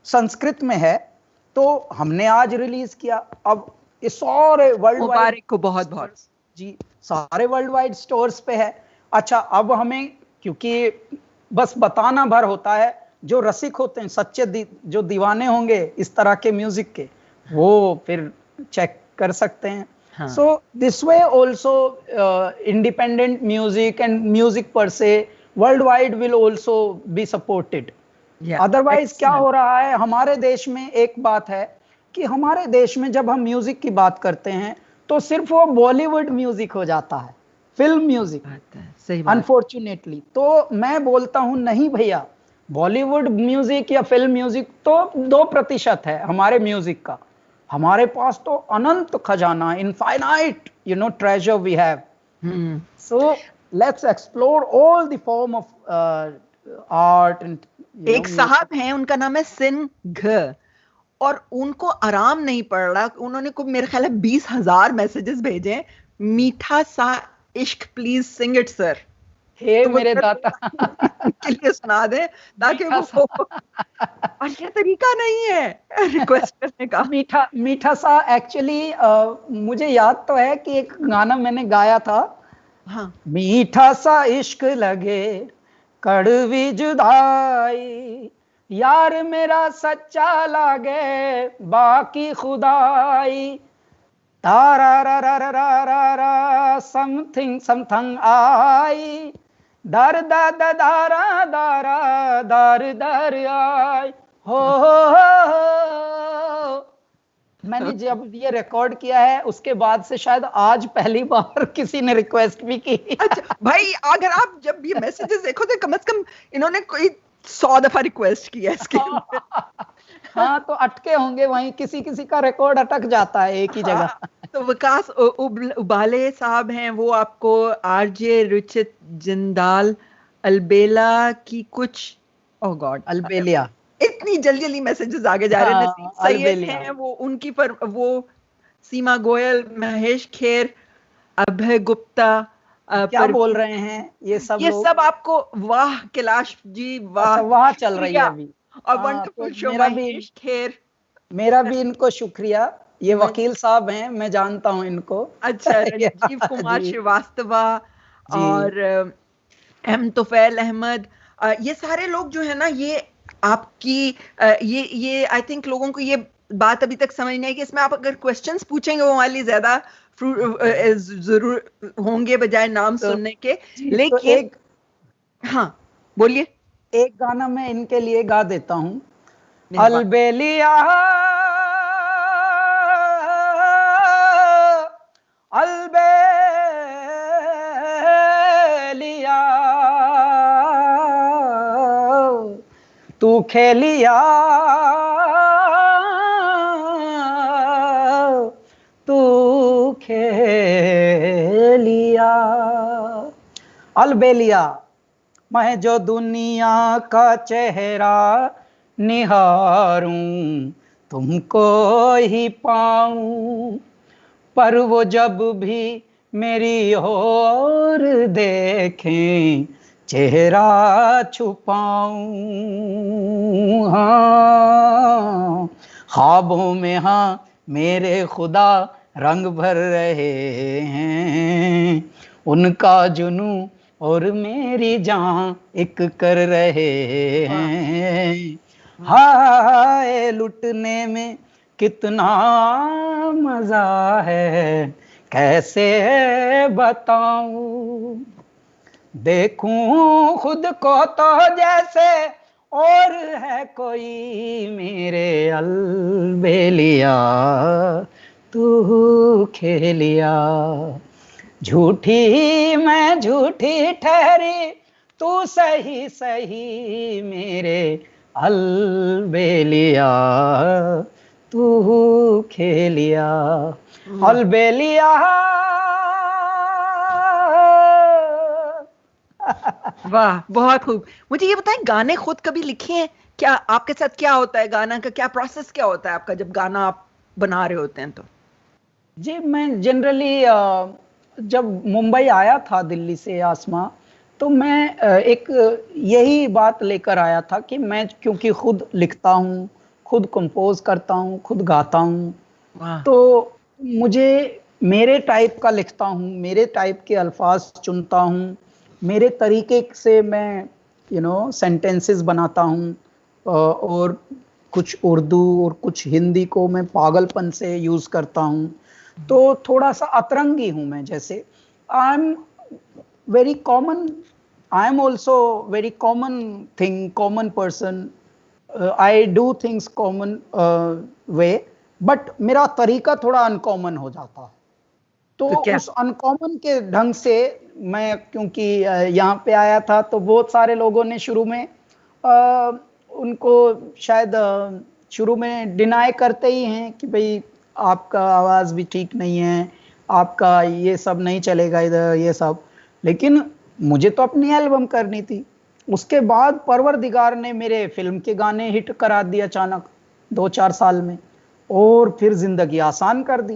Sanskrit में है, तो हमने आज release किया। अब इस सारे world wide
को बहुत बहुत
जी सारे वर्ल्ड वाइड स्टोर्स पे है। अच्छा, अब हमें क्योंकि बस बताना भर होता है, जो रसिक होते हैं, सच्चे जो दीवाने होंगे इस तरह के म्यूजिक के, वो फिर चेक कर सकते हैं। So this way also independent music and music पर से world wide will also be supported. Otherwise क्या हो रहा है हमारे देश में, एक बात है कि हमारे देश में जब हम म्यूजिक की बात करते हैं तो सिर्फ वो बॉलीवुड म्यूजिक हो जाता है, फिल्म म्यूजिक, अनफॉर्चुनेटली। तो मैं बोलता हूं नहीं भैया, बॉलीवुड म्यूजिक या फिल्म म्यूजिक तो 2% है हमारे म्यूजिक का। हमारे पास तो अनंत खजाना, infinite, you know, treasure we have. So let's explore all the form of art and.
एक साहब हैं, उनका नाम है सिंह, और उनको आराम नहीं पड़ रहा। उन्होंने को मेरे ख्याल है 20,000 मैसेजेस भेजे, मीठा सा इश्क प्लीज सिंग इट सर।
हे तो मेरे दाता
के लिए सुना दे ताकि वो और ये तरीका नहीं है रिक्वेस्ट करने का।
मीठा सा एक्चुअली मुझे याद तो है कि एक गाना मैंने गाया था।
हाँ,
मीठा सा इश्क लगे कड़वी जुदाई, यार मेरा सच्चा लागे बाकी खुदाई, तारा रा रा रा रा रा रा समथिंग समथिंग आई, दर दा दा दारा दारा दर दर आई हो। मैंने जब ये रिकॉर्ड किया है उसके बाद से शायद आज पहली बार किसी ने रिक्वेस्ट भी की।
अच्छा भाई, अगर आप जब ये मैसेजेस देखो तो कम से कम इन्होंने कोई 100 दफा रिक्वेस्ट किया इसके।
हाँ, तो अटके होंगे वहीं, किसी किसी का रिकॉर्ड अटक जाता है एक ही जगह।
तो विकास उबाले साहब हैं, वो आपको आरजे रुचित जिंदाल अलबेला की कुछ, ओह गॉड,
अलबेलिया,
इतनी जल्दी मैसेजेस आगे जा रहे हैं। सैयद हैं वो, उनकी पर वो सीमा गोयल, महेश खेर, अभय गुप्ता,
क्या बोल रहे हैं ये सब
आपको वाह कैलाश जी, वाह
वाह चल रही है अभी,
और वंडरफुल शो महेश खेर।
मेरा भी इनको शुक्रिया। ये वकील साहब हैं, मैं जानता हूं इनको। अच्छा,
राजीव कुमार श्रीवास्तवा और एम तुफैल अहमद, ये सारे लोग जो है ना, ये आपकी ये आई थिंक लोगों को ये बात अभी तक समझ नहीं है कि इसमें आप अगर क्वेश्चंस पूछेंगे वो हमारे लिए ज्यादा जरूर होंगे बजाय नाम सुनने के। लेकिन हाँ बोलिए।
एक गाना मैं इनके लिए गा देता हूँ, अलबेलिया अलबेलिया तू खेलिया अलबेलिया मैं जो दुनिया का चेहरा निहारूं, तुमको ही पाऊं, पर वो जब भी मेरी ओर देखें चेहरा छुपाऊं। हाँ, ख्वाबों में हाँ मेरे खुदा रंग भर रहे हैं, उनका जुनू और मेरी जान एक कर रहे हैं। हाय लुटने में कितना मजा है, कैसे बताऊं, देखूं खुद को तो जैसे और है कोई मेरे अलबेलिया, तू खेलिया, झूठी मैं झूठी ठहरी, तू सही सही मेरे अलबेलिया, तू खेलिया। अलबेलिया
वाह, बहुत खूब। मुझे ये बताएं, गाने खुद कभी लिखे हैं क्या? आपके साथ क्या होता है, गाना का क्या प्रोसेस क्या होता है आपका जब गाना आप बना रहे होते हैं तो?
जी मैं जनरली जब मुंबई आया था दिल्ली से आसमा, तो मैं एक यही बात लेकर आया था कि मैं क्योंकि खुद लिखता हूँ, खुद कंपोज करता हूँ, खुद गाता हूँ, तो मुझे मेरे टाइप का लिखता हूँ, मेरे टाइप के अल्फाज चुनता हूँ, मेरे तरीके से मैं सेंटेंसेस बनाता हूँ, और कुछ उर्दू और कुछ हिंदी को मैं पागलपन से यूज करता हूँ, तो थोड़ा सा अतरंगी हूँ मैं। जैसे I am very common, I am also very common thing, common person, I do things common way, but मेरा तरीका थोड़ा अनकॉमन हो जाता है। तो उस अनकॉमन के ढंग से मैं क्योंकि यहाँ पे आया था, तो बहुत सारे लोगों ने शुरू में उनको शायद शुरू में डिनाई करते ही हैं कि भाई आपका आवाज़ भी ठीक नहीं है, आपका ये सब नहीं चलेगा इधर, ये सब। लेकिन मुझे तो अपनी एल्बम करनी थी। उसके बाद परवरदिगार ने मेरे फिल्म के गाने हिट करा दिए अचानक 2-4 साल में, और फिर जिंदगी आसान कर दी,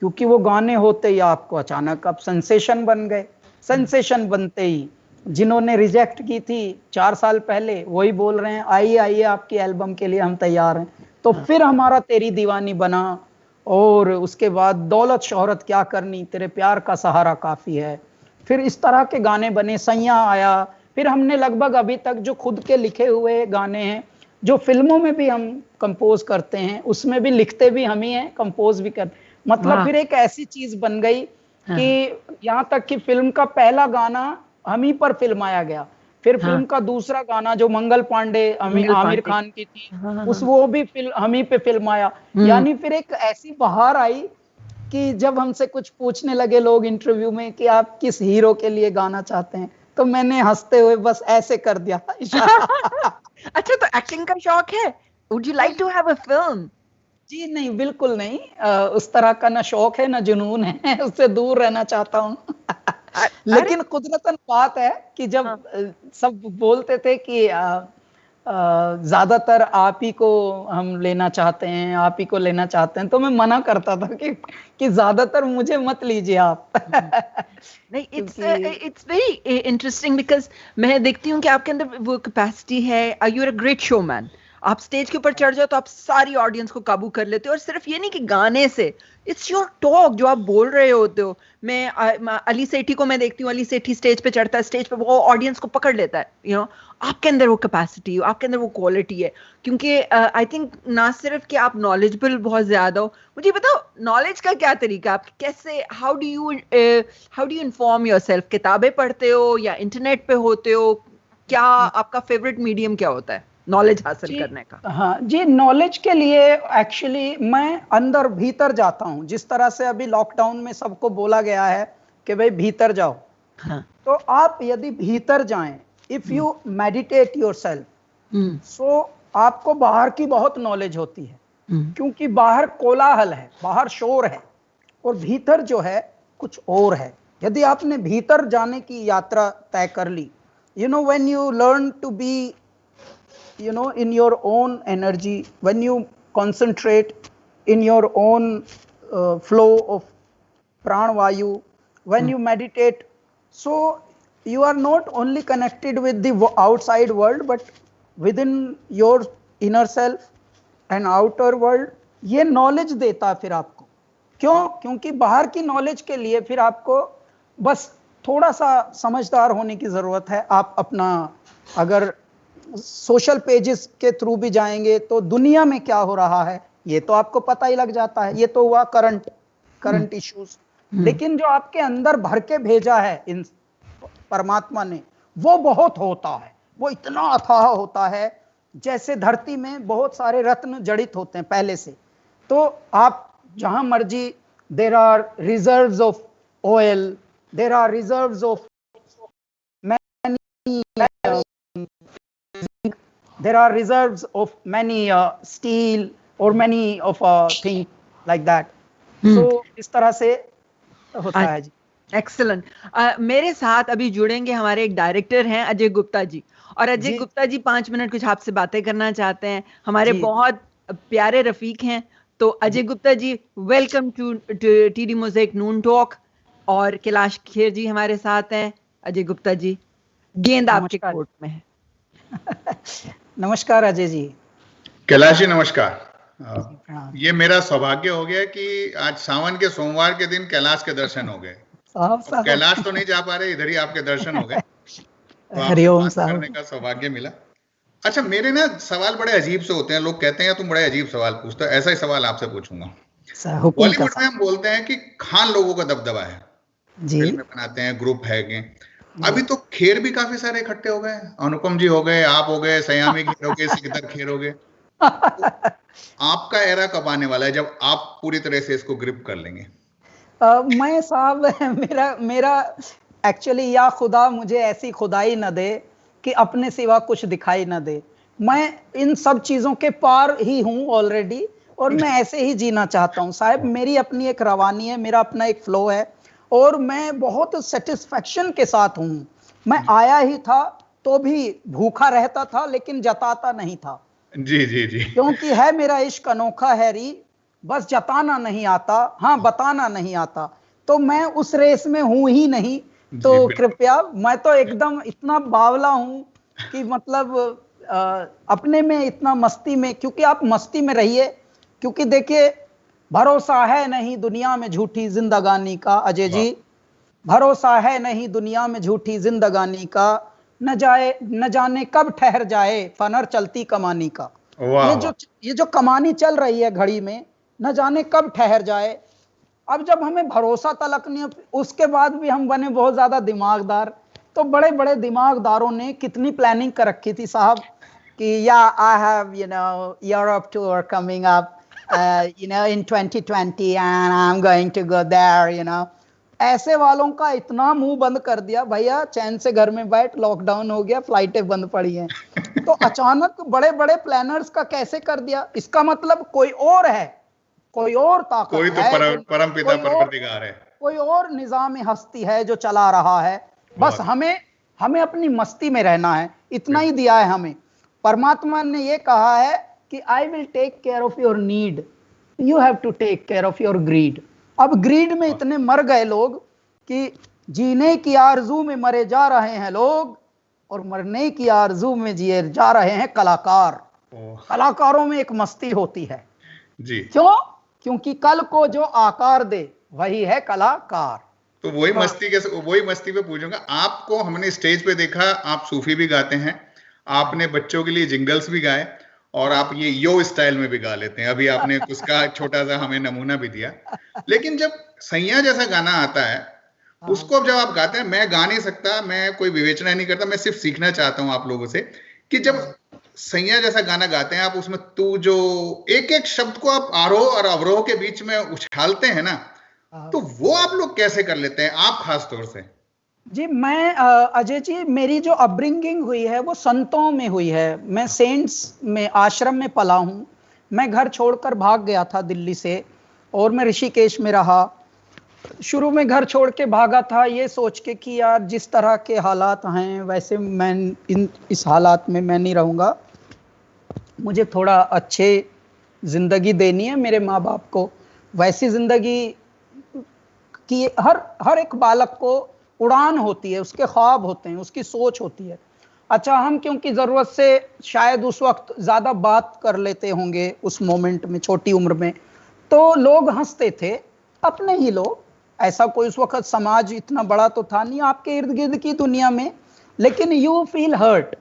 क्योंकि वो गाने होते ही आपको अचानक अब सेंसेशन बन गए। सेंसेशन बनते ही जिन्होंने रिजेक्ट की थी 4 साल पहले, वही बोल रहे हैं आइए आइए आपकी एल्बम के लिए हम तैयार हैं। तो फिर हमारा तेरी दीवानी बना, और उसके बाद दौलत शोहरत क्या करनी, तेरे प्यार का सहारा काफी है, फिर इस तरह के गाने बने। सैया आया, फिर हमने लगभग अभी तक जो खुद के लिखे हुए गाने हैं, जो फिल्मों में भी हम कंपोज करते हैं, उसमें भी लिखते भी हम ही हैं, कंपोज भी कर, मतलब फिर एक ऐसी चीज बन गई कि यहाँ तक कि फिल्म का पहला गाना हम ही पर फिल्माया गया, फिर फिल्म का दूसरा गाना जो मंगल पांडे आमिर खान की थी, उस वो भी हम ही पे फिल्माया। यानी फिर एक ऐसी बहार आई कि जब हमसे कुछ पूछने लगे लोग इंटरव्यू में कि आप किस हीरो के लिए गाना चाहते हैं, तो मैंने हंसते हुए बस ऐसे कर दिया
अच्छा, तो एक्टिंग का शौक है? Would you like to have a film?
जी नहीं, बिल्कुल नहीं, उस तरह का ना शौक है ना जुनून है, उससे दूर रहना चाहता हूँ लेकिन कुदरतन बात है कि जब सब बोलते थे कि ज्यादातर आप ही को हम लेना चाहते हैं, आप ही को लेना चाहते हैं, तो मैं मना करता था कि ज्यादातर मुझे मत लीजिए आप
नहीं, इट्स वेरी इंटरेस्टिंग बिकॉज मैं देखती हूँ कि आपके अंदर वो कैपेसिटी है। You are a great showman. आप स्टेज के ऊपर चढ़ जाओ तो आप सारी ऑडियंस को काबू कर लेते हो, और सिर्फ ये नहीं कि गाने से, इट्स योर टॉक जो आप बोल रहे होते हो। मैं अली सेठी को मैं देखती हूँ, अली सेठी स्टेज पे चढ़ता है, स्टेज पे वो ऑडियंस को पकड़ लेता है। आपके अंदर वो कैपेसिटी, आपके अंदर वो क्वालिटी है, क्योंकि आई थिंक ना सिर्फ कि आप नॉलेजेबल बहुत ज्यादा हो। मुझे बताओ, नॉलेज का क्या तरीका, आप कैसे, how do you inform yourself? किताबें पढ़ते हो या इंटरनेट पे होते हो? क्या आपका फेवरेट मीडियम क्या होता है नॉलेज हासिल करने का?
हाँ जी, नॉलेज के लिए एक्चुअली मैं अंदर भीतर जाता हूँ। जिस तरह से अभी लॉकडाउन में सबको बोला गया है कि भाई भीतर जाओ, तो आप यदि भीतर जाएं, इफ यू मेडिटेट योरसेल्फ, सो आपको बाहर की बहुत नॉलेज होती है, क्योंकि बाहर कोलाहल है, बाहर शोर है, और भीतर जो है कुछ और है। यदि आपने भीतर जाने की यात्रा तय कर ली, when you learn to be in your own energy, when you concentrate in your own flow of pran vayu, when you meditate, so you are not only connected with the outside world but within your inner self and outer world. ये knowledge देता है फिर आपको। क्यों? क्योंकि बाहर की knowledge के लिए फिर आपको बस थोड़ा सा समझदार होने की जरूरत है। आप अपना अगर सोशल पेजेस के थ्रू भी जाएंगे तो दुनिया में क्या हो रहा है ये तो आपको पता ही लग जाता है। ये तो हुआ करंट इश्यूज, लेकिन जो आपके अंदर भर के भेजा है इन परमात्मा ने, वो बहुत होता है, वो इतना अथाह होता है जैसे धरती में बहुत सारे रत्न जड़ित होते हैं पहले से। तो आप जहां मर्जी, there are reserves of oil, there are reserves of many, there are reserves of many steel or many of things like that. So इस तरह से होता है जी।
एक्सीलेंट। मेरे साथ अभी जुड़ेंगे हमारे एक डायरेक्टर हैं अजय गुप्ता जी, और अजय गुप्ता जी 5 मिनट कुछ आपसे बातें करना चाहते हैं। हमारे बहुत प्यारे रफीक हैं। तो Ajay Gupta ji, welcome to TD mosaic noon talk. और कैलाश खेर जी हमारे साथ हैं। अजय गुप्ता जी, गेंद आपके कोर्ट में है।
नमस्कार अजय जी।
कैलाश जी नमस्कार। ये मेरा सौभाग्य हो गया कि आज सावन के सोमवार के दिन कैलाश के दर्शन हो गए। कैलाश तो नहीं जा पा रहे, इधर ही आपके दर्शन हो गए, तो
हरिओम
करने का सौभाग्य मिला। अच्छा, मेरे ना सवाल बड़े अजीब से होते हैं। लोग कहते हैं तुम बड़े अजीब सवाल पूछते हो, ऐसा ही सवाल आपसे पूछूंगा। बॉलीवुड में हम बोलते हैं कि खान लोगों का दबदबा है, फिल्में बनाते हैं, ग्रुप है कि अभी तो खेर भी काफी सारे इकट्ठे हो गए। अनुपम जी हो गए, आप हो गए, सयामी खेर हो गए, सिकंदर खेर हो गए। आपका एरा कब आने वाला है जब आप पूरी तरह से इसको ग्रिप कर लेंगे?
मैं साहब मेरा एक्चुअली, या खुदा मुझे ऐसी खुदाई न दे कि अपने सिवा कुछ दिखाई न दे। मैं इन सब चीजों के पार ही हूँ ऑलरेडी, और मैं ऐसे ही जीना चाहता हूँ साहब। मेरी अपनी एक रवानी है, मेरा अपना एक फ्लो है, और मैं बहुत सेटिस्फैक्शन के साथ हूँ। मैं आया ही था तो भी भूखा रहता था, लेकिन जताता नहीं था।
जी जी जी।
क्योंकि है मेरा इश्क अनोखा हैरी, बस जताना नहीं आता, हाँ बताना नहीं आता। तो मैं उस रेस में हूं ही नहीं। तो कृपया, मैं तो एकदम इतना बावला हूं कि मतलब अपने में इतना मस्ती में, क्योंकि आप मस्ती में रहिए। क्योंकि देखिए, भरोसा है नहीं दुनिया में झूठी जिंदगानी का। अजय जी, भरोसा है नहीं दुनिया में झूठी जिंदगानी का, न जाने कब ठहर जाए फनर चलती कमानी का। ये जो कमानी चल रही है घड़ी में, न जाने कब ठहर जाए। अब जब हमें भरोसा तलक नहीं, उसके बाद भी हम बने बहुत ज्यादा दिमागदार। तो बड़े बड़े दिमागदारों ने कितनी प्लानिंग कर रखी थी साहब कि या I have Europe tour coming up in 2020 and I'm going to go there, ऐसे वालों का इतना मुंह बंद कर दिया, भैया चैन से घर में बैठ, लॉकडाउन हो गया, फ्लाइटें बंद पड़ी हैं। तो अचानक बड़े बड़े प्लानर्स का कैसे कर दिया? इसका मतलब कोई और है, कोई और ताकत
कोई तो
है,
परमपिता परवरदिगार है,
कोई और निजाम हस्ती है जो चला रहा है। बस हमें अपनी मस्ती में रहना है, इतना ही दिया है हमें। परमात्मा ने ये कहा है कि I will take care of your need, you have to take care of your greed. अब ग्रीड में इतने मर गए लोग कि जीने की आरजू में मरे जा रहे हैं लोग, और मरने की आरजू में जिए जा रहे हैं कलाकार। कलाकारों में एक मस्ती होती है
जी।
क्यों? क्योंकि कल को जो आकार दे वही है कलाकार।
तो वही मस्ती पे पूछूंगा, आपको हमने स्टेज पे देखा, आप सूफी भी गाते हैं, आपने बच्चों के लिए जिंगल्स भी गाए, और आप ये यो स्टाइल में भी गा लेते हैं। अभी आपने उसका छोटा सा हमें नमूना भी दिया। लेकिन जब सैया जैसा गाना आता है, उसको जब आप गाते हैं, मैं गा नहीं सकता, मैं कोई विवेचना नहीं करता, मैं सिर्फ सीखना चाहता हूं आप लोगों से कि जब सैया जैसा गाना गाते हैं आप, उसमें तू जो एक एक शब्द को आप आरोह और अवरोह के बीच में उछालते हैं ना, तो वो आप लोग कैसे कर लेते हैं, आप खास तौर से?
जी, मैं अजय जी, मेरी जो अपब्रिंगिंग हुई है वो संतों में हुई है। मैं सेंट्स में, आश्रम में पला हूँ। मैं घर छोड़कर भाग गया था दिल्ली से, और मैं ऋषिकेश में रहा। शुरू में घर छोड़ के भागा था ये सोच के कि यार जिस तरह के हालात हैं वैसे मैं इस हालात में मैं नहीं रहूँगा, मुझे थोड़ा अच्छे ज़िंदगी देनी है मेरे माँ बाप को। वैसी ज़िंदगी कि हर एक बालक को उड़ान होती है, उसके ख्वाब होते हैं, उसकी सोच होती है। अच्छा, हम क्योंकि ज़रूरत से शायद उस वक्त ज़्यादा बात कर लेते होंगे उस मोमेंट में, छोटी उम्र में, तो लोग हंसते थे, अपने ही लोग। ऐसा कोई उस वक्त समाज इतना बड़ा तो था नहीं आपके इर्द गिर्द की दुनिया में, लेकिन you feel hurt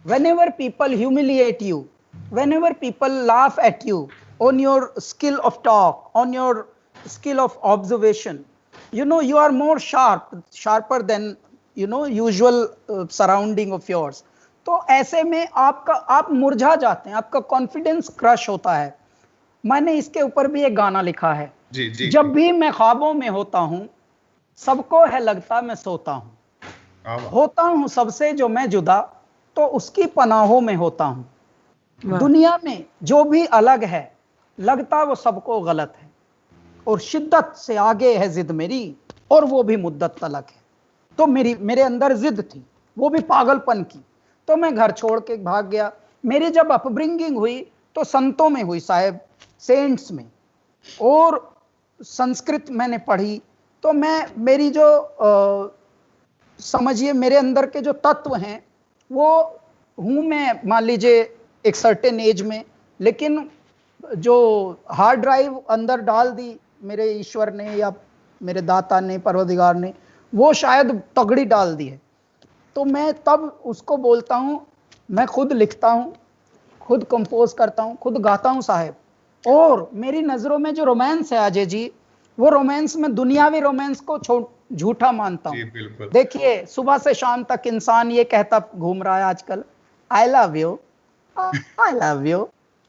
whenever people humiliate you, whenever people laugh at you on your skill of talk, on your skill of observation. You know, you are more sharper than usual surrounding of yours. तो ऐसे में आप मुरझा जाते हैं, आपका confidence crush होता है। मैंने इसके ऊपर भी एक गाना लिखा है।
जी जी।
जब भी मैं ख्वाबों में होता हूँ, सबको है लगता मैं सोता हूँ, होता हूँ सबसे जो मैं जुदा, तो उसकी पनाहों में होता हूँ। दुनिया में जो भी अलग है, लगता वो सबको गलत है, और शिद्दत से आगे है जिद मेरी, और वो भी मुद्दत तलक है। तो मेरे अंदर जिद थी, वो भी पागलपन की। तो मैं घर छोड़ के भाग गया। मेरी जब अपब्रिंगिंग हुई तो संतों में हुई साहब, सेंट्स में, और संस्कृत मैंने पढ़ी। तो मेरी जो समझिए मेरे अंदर के जो तत्व हैं वो हूँ मैं, मान लीजिए एक सर्टेन एज में, लेकिन जो हार्ड ड्राइव अंदर डाल दी मेरे ईश्वर ने या मेरे दाता ने, परवरदिगार ने, वो शायद तगड़ी डाल दी है। तो मैं तब उसको बोलता हूँ, मैं खुद लिखता हूँ, खुद कंपोज करता हूँ, खुद गाता हूँ साहब। और मेरी नज़रों में जो रोमांस है अजय जी, वो रोमांस में दुनियावी रोमांस को झूठा मानता हूँ। देखिए, सुबह से शाम तक इंसान ये कहता घूम रहा है आजकल, I love you, I love you.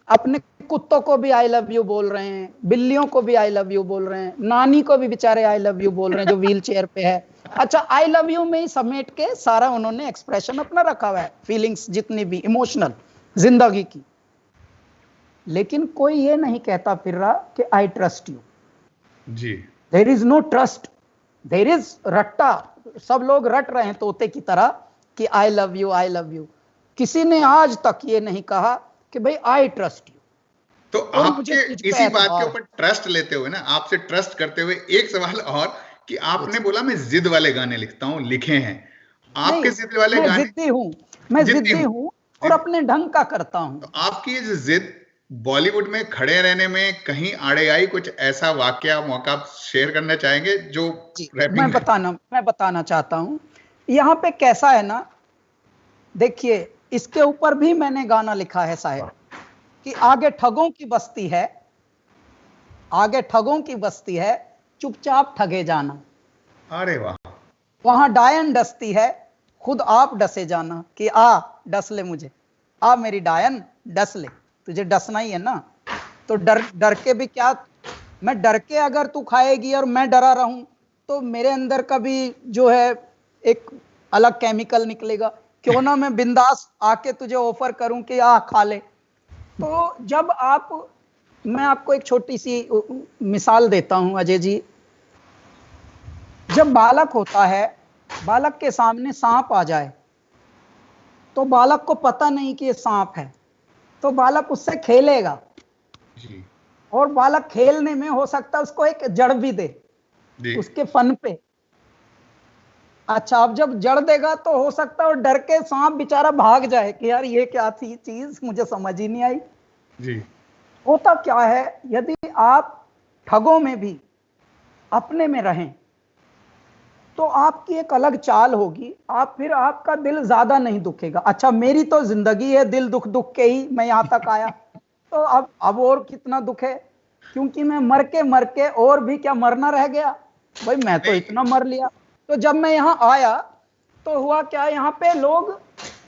अपने कुत्तों को भी आई लव यू बोल रहे हैं, बिल्लियों को भी आई लव यू बोल रहे हैं, नानी को भी बेचारे आई लव यू बोल रहे हैं जो व्हील चेयर पे है। अच्छा, आई लव यू में ही समेट के सारा उन्होंने एक्सप्रेशन अपना रखा हुआ है, फीलिंग्स जितनी भी इमोशनल जिंदगी की। लेकिन कोई ये नहीं कहता फिर रहा कि आई ट्रस्ट यू
जी।
There is no trust, there is रट्टा। सब लोग रट रहे हैं तोते की तरह कि I love you, I love you. किसी ने आज तक ये नहीं कहा कि भाई आई ट्रस्ट यू।
तो आपके इसी बात के ऊपर ट्रस्ट लेते हुए ना, आपसे ट्रस्ट करते हुए एक सवाल और, कि आपने बोला मैं जिद वाले गाने लिखता हूँ, लिखे हैं आपके जिद वाले गाने?
मैं जिद्दी हूँ और अपने ढंग का करता हूँ।
तो आपकी ये जिद बॉलीवुड में खड़े रहने में कहीं आड़े आई? कुछ ऐसा वाकया, मौका आप शेयर करना चाहेंगे जो
मैं बताना चाहता हूँ। यहाँ पे कैसा है ना, देखिए इसके ऊपर भी मैंने गाना लिखा है साहब, कि आगे ठगों की बस्ती है, आगे ठगों की बस्ती है, चुपचाप ठगे जाना।
अरे वाह।
वहां डायन डसती है, खुद आप डसे जाना, कि आ डस ले मुझे, आ मेरी डायन डस ले, तुझे डसना ही है ना। तो डर के भी क्या, मैं डर के अगर तू खाएगी और मैं डरा रहूं तो मेरे अंदर का भी जो है एक अलग केमिकल निकलेगा। क्यों ना मैं बिंदास आके तुझे ऑफर करूं कि आ खा ले। तो जब मैं आपको एक छोटी सी मिसाल देता हूं अजय जी। जब बालक होता है, बालक के सामने सांप आ जाए तो बालक को पता नहीं कि ये सांप है, तो बालक उससे खेलेगा
जी।
और बालक खेलने में हो सकता है उसको एक जड़ भी दे उसके फन पे। अच्छा, अब जब जड़ देगा तो हो सकता है और डर के सांप बेचारा भाग जाए कि यार ये क्या थी चीज, मुझे समझ ही नहीं आई
जी।
होता क्या है, यदि आप ठगों में भी अपने में रहें तो आपकी एक अलग चाल होगी, फिर आपका दिल ज्यादा नहीं दुखेगा। अच्छा, मेरी तो जिंदगी है दिल दुख दुख के ही मैं यहां तक आया, तो अब और कितना दुख है, क्योंकि मैं मर के और भी क्या मरना रह गया भाई, मैं तो इतना मर लिया। तो जब मैं यहाँ आया तो हुआ क्या, यहाँ पे लोग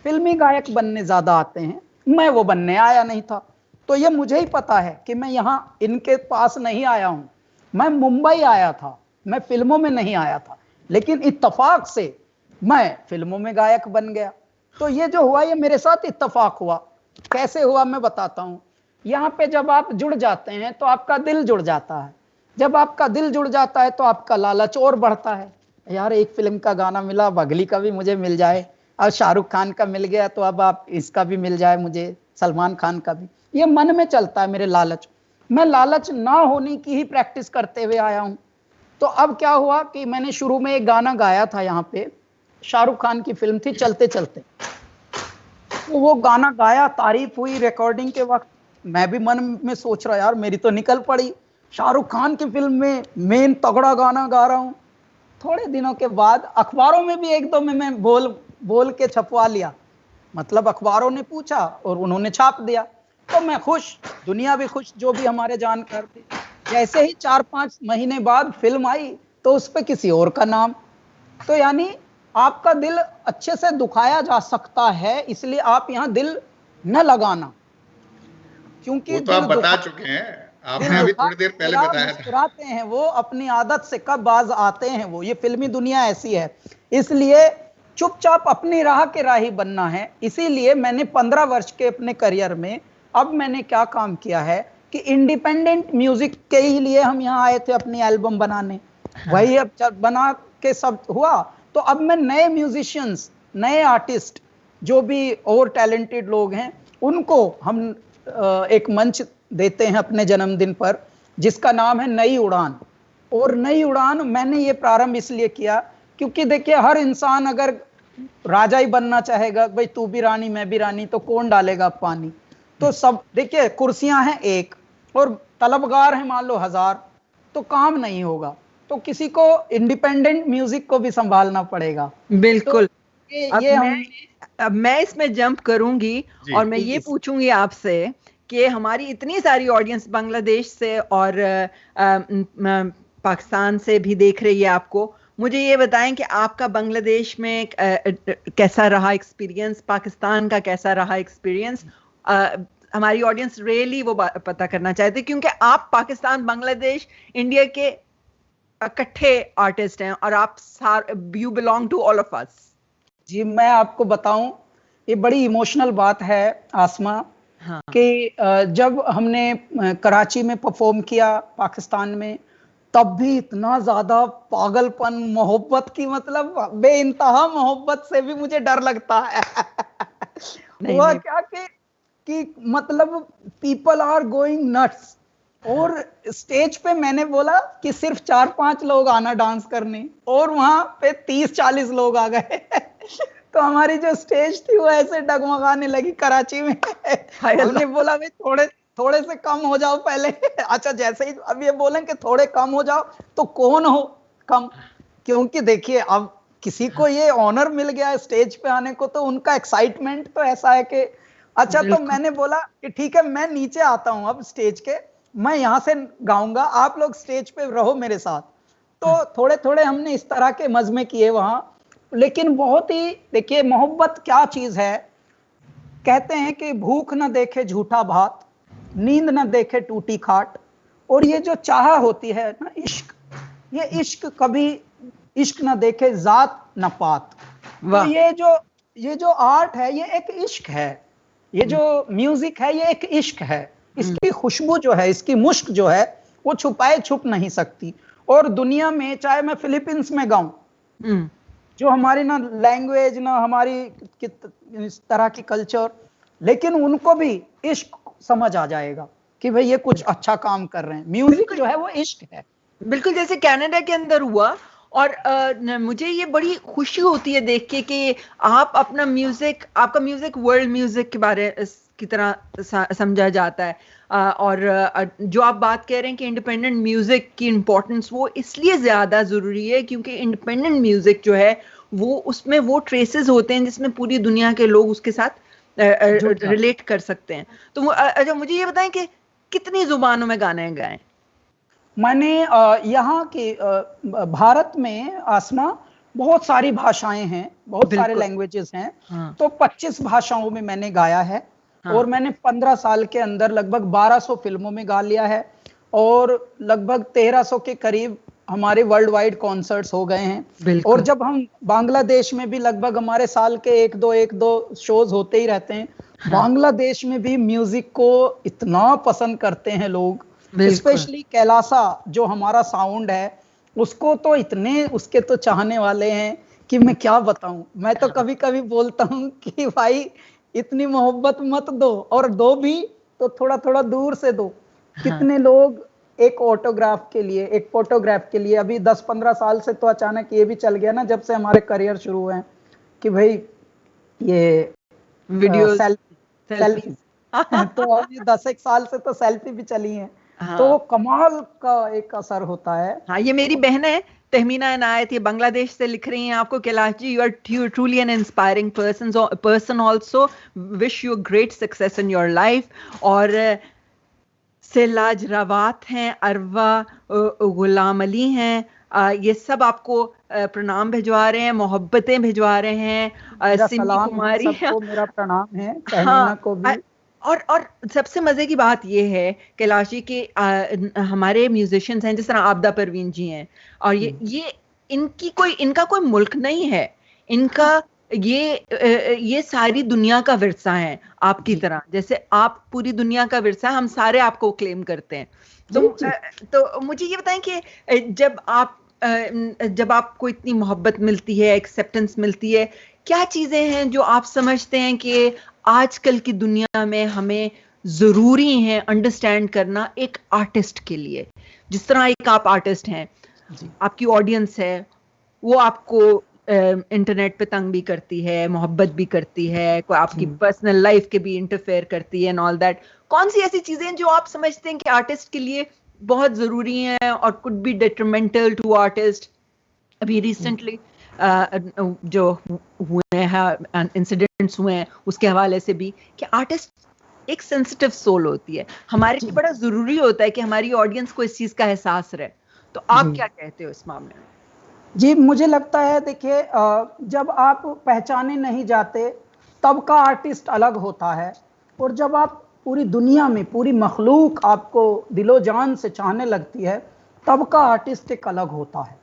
फिल्मी गायक बनने ज्यादा आते हैं, मैं वो बनने आया नहीं था। तो ये मुझे ही पता है कि मैं यहाँ इनके पास नहीं आया हूँ, मैं मुंबई आया था, मैं फिल्मों में नहीं आया था, लेकिन इत्तेफाक से मैं फिल्मों में गायक बन गया। तो ये जो हुआ ये मेरे साथ इत्तेफाक हुआ। कैसे हुआ मैं बताता हूँ। यहाँ पे जब आप जुड़ जाते हैं तो आपका दिल जुड़ जाता है, जब आपका दिल जुड़ जाता है तो आपका लालच और बढ़ता है, यार एक फिल्म का गाना मिला, अब अगली का भी मुझे मिल जाए, अब शाहरुख खान का मिल गया तो अब आप इसका भी मिल जाए मुझे, सलमान खान का भी। ये मन में चलता है मेरे लालच। मैं लालच ना होने की ही प्रैक्टिस करते हुए आया हूं। तो अब क्या हुआ कि मैंने शुरू में एक गाना गाया था यहाँ पे, शाहरुख खान की फिल्म थी चलते चलते, तो वो गाना गाया, तारीफ हुई रिकॉर्डिंग के वक्त। मैं भी मन में सोच रहा यार मेरी तो निकल पड़ी, शाहरुख खान की फिल्म में मेन तगड़ा गाना गा रहा हूं। थोड़े दिनों के बाद अखबारों में भी एक दो में मैं बोल के छपवा लिया, मतलब अखबारों ने पूछा और उन्होंने छाप दिया, तो मैं खुश, दुनिया भी खुश, जो भी हमारे जानकार थे। जैसे ही 4-5 महीने बाद फिल्म आई तो उस पर किसी और का नाम। तो यानी आपका दिल अच्छे से दुखाया जा सकता है, इसलिए आप यहाँ दिल न लगाना, क्योंकि
वो तो आप बता चुके हैं, आपने अभी थोड़ी देर पहले बताया था।
मुस्कुराते हैं वो, अपनी आदत से कब बाज आते हैं वो, ये फिल्मी दुनिया ऐसी है। इसलिए चुपचाप अपनी राह के राही बनना है। इसीलिए मैंने 15 वर्ष के अपने करियर में अब मैंने क्या काम किया है कि इंडिपेंडेंट म्यूजिक के ही लिए हम यहाँ आए थे अपनी एल्बम बनाने, वही अब बना के सब हुआ। तो अब मैं नए म्यूजिशियंस, नए आर्टिस्ट, जो भी और टैलेंटेड लोग हैं, उनको हम एक मंच देते हैं अपने जन्मदिन पर, जिसका नाम है नई उड़ान। और नई उड़ान मैंने ये प्रारंभ इसलिए किया क्योंकि देखिए हर इंसान अगर राजा ही बनना चाहेगा, भाई तू भी रानी मैं भी रानी, तो कौन डालेगा पानी। तो सब देखिए कुर्सियां हैं एक और तलबगार हैं मान लो 1000, तो काम नहीं होगा। तो किसी को इंडिपेंडेंट म्यूजिक को भी संभालना पड़ेगा।
बिल्कुल।
तो
अब मैं इसमें जंप करूंगी और मैं ये पूछूंगी आपसे कि हमारी इतनी सारी ऑडियंस बांग्लादेश से और पाकिस्तान से भी देख रही है आपको, मुझे ये बताएं कि आपका बांग्लादेश में कैसा रहा एक्सपीरियंस, पाकिस्तान का कैसा रहा एक्सपीरियंस। हमारी ऑडियंस रियली वो पता करना चाहते हैं, क्योंकि आप पाकिस्तान, बांग्लादेश, इंडिया के इकट्ठे आर्टिस्ट हैं और आप you belong to all of us.
जी मैं आपको बताऊं, ये बड़ी इमोशनल बात है आसमा। हाँ। कि जब हमने कराची में परफॉर्म किया पाकिस्तान में, तब भी इतना ज्यादा पागलपन, मोहब्बत की, मतलब बेइंतहा मोहब्बत से भी मुझे डर लगता है। हुआ क्या कि मतलब पीपल आर गोइंग नट्स, और स्टेज पे मैंने बोला कि सिर्फ 4-5 लोग आना डांस करने, और वहां पे 30-40 लोग आ गए। तो हमारी जो स्टेज थी वो ऐसे डगमगाने लगी कराची में। हमने बोला भाई थोड़े से कम हो जाओ पहले। अच्छा जैसे ही अब ये बोलें कि थोड़े कम हो जाओ, तो कौन हो कम, क्योंकि देखिए अब किसी को ये ऑनर मिल गया स्टेज पे आने को, तो उनका एक्साइटमेंट तो ऐसा है कि अच्छा। तो मैंने बोला कि ठीक है मैं नीचे आता हूं अब स्टेज के, मैं यहां से गाऊंगा, आप लोग स्टेज पे रहो मेरे साथ। तो थोड़े थोड़े हमने इस तरह के मजमे किए वहां। लेकिन बहुत ही देखिए मोहब्बत क्या चीज है, कहते हैं कि भूख न देखे झूठा भात, नींद न देखे टूटी खाट, और ये जो चाह होती है ना इश्क, ये इश्क कभी इश्क न देखे जात न पात। तो ये जो आर्ट है ये एक इश्क है, ये जो म्यूजिक है ये एक इश्क है। इसकी खुशबू जो है, इसकी मुश्क जो है, वो छुपाए छुप नहीं सकती। और दुनिया में चाहे मैं फिलीपींस में गाऊं, जो हमारी ना लैंग्वेज ना हमारी इस तरह की कल्चर, लेकिन उनको भी इश्क समझ आ जाएगा कि भाई ये कुछ अच्छा काम कर रहे हैं। म्यूजिक जो है वो इश्क है।
बिल्कुल जैसे कनाडा के अंदर हुआ। और मुझे ये बड़ी खुशी होती है देख के कि आप अपना म्यूजिक, आपका म्यूजिक वर्ल्ड म्यूजिक के बारे की तरह समझा जाता है। और जो आप बात कह रहे हैं कि इंडिपेंडेंट म्यूजिक की इम्पोर्टेंस, वो इसलिए ज्यादा जरूरी है क्योंकि इंडिपेंडेंट म्यूजिक जो है वो, उसमें वो ट्रेसेस होते हैं जिसमें पूरी दुनिया के लोग उसके साथ रिलेट कर सकते हैं। तो अच्छा मुझे ये बताएं कि कितनी जुबानों में गाने गाए?
मैंने यहाँ के भारत में आसमा बहुत सारी भाषाएं हैं, बहुत सारे लैंग्वेजेस हैं। हाँ। तो 25 भाषाओं में मैंने गाया है। हाँ। और मैंने 15 साल के अंदर लगभग 1200 फिल्मों में गा लिया है, और लगभग 1300 के करीब हमारे वर्ल्ड वाइड कॉन्सर्ट्स हो गए हैं। और जब हम बांग्लादेश में भी लगभग हमारे साल के एक दो शोज होते ही रहते हैं। हाँ। बांग्लादेश में भी म्यूजिक को इतना पसंद करते हैं लोग स्पेशली कैलासा जो हमारा साउंड है, उसको तो इतने उसके तो चाहने वाले हैं कि मैं क्या बताऊं। मैं तो कभी कभी बोलता हूं कि भाई इतनी मोहब्बत मत दो, और दो भी तो थोड़ा थोड़ा दूर से दो। कितने लोग एक ऑटोग्राफ के लिए, एक फोटोग्राफ के लिए, अभी 10-15 साल से तो अचानक ये भी चल गया ना, जब से हमारे करियर शुरू हुए हैं, कि भाई ये
वीडियो
सेल्फी तो अभी 10 साल से तो सेल्फी भी चली है। तो कमाल का एक असर होता है।
हाँ, ये मेरी बहन है तहमीना इनायत, ये बांग्लादेश से लिख रही हैं आपको, Kailash ji you are truly an inspiring person also, wish you great success in your life. और सिलाज रवात हैं, अरवा गुलाम अली हैं, ये सब आपको प्रणाम भिजवा रहे हैं, मोहब्बतें भिजवा रहे हैं। सिमी कुमारी,
सबको मेरा प्रणाम है, तहमीना को भी।
और सबसे मजे की बात ये है कैलाश जी कि हमारे म्यूजिशियंस हैं, जिस तरह आपदा परवीन जी हैं, और ये इनका कोई मुल्क नहीं है, इनका ये सारी दुनिया का विरसा है आपकी तरह। जैसे आप पूरी दुनिया का विरसा, हम सारे आपको क्लेम करते हैं। तो मुझे ये बताएं कि जब आपको इतनी मोहब्बत मिलती है, एक्सेप्टेंस मिलती है, क्या चीजें हैं जो आप समझते हैं कि आजकल की दुनिया में हमें जरूरी है अंडरस्टैंड करना एक आर्टिस्ट के लिए? जिस तरह एक आप आर्टिस्ट हैं, आपकी ऑडियंस है, वो आपको इंटरनेट पे तंग भी करती है, मोहब्बत भी करती है, कोई आपकी पर्सनल लाइफ के भी इंटरफेयर करती है एंड ऑल दैट। कौन सी ऐसी चीजें जो आप समझते हैं कि आर्टिस्ट के लिए बहुत जरूरी हैं और could be detrimental to artist? अभी रिसेंटली जो हुए हैं इंसिडेंट्स हुए हैं, उसके हवाले से भी, कि आर्टिस्ट एक सेंसिटिव सोल होती है, हमारे लिए बड़ा जरूरी होता है कि हमारी ऑडियंस को इस चीज का एहसास रहे। तो आप क्या कहते हो इस मामले में?
जी, मुझे लगता है, देखिए, जब आप पहचाने नहीं जाते तब का आर्टिस्ट अलग होता है, और जब आप पूरी दुनिया में पूरी मखलूक आपको दिलो जान से चाहने लगती है, तब का आर्टिस्ट एक अलग होता है।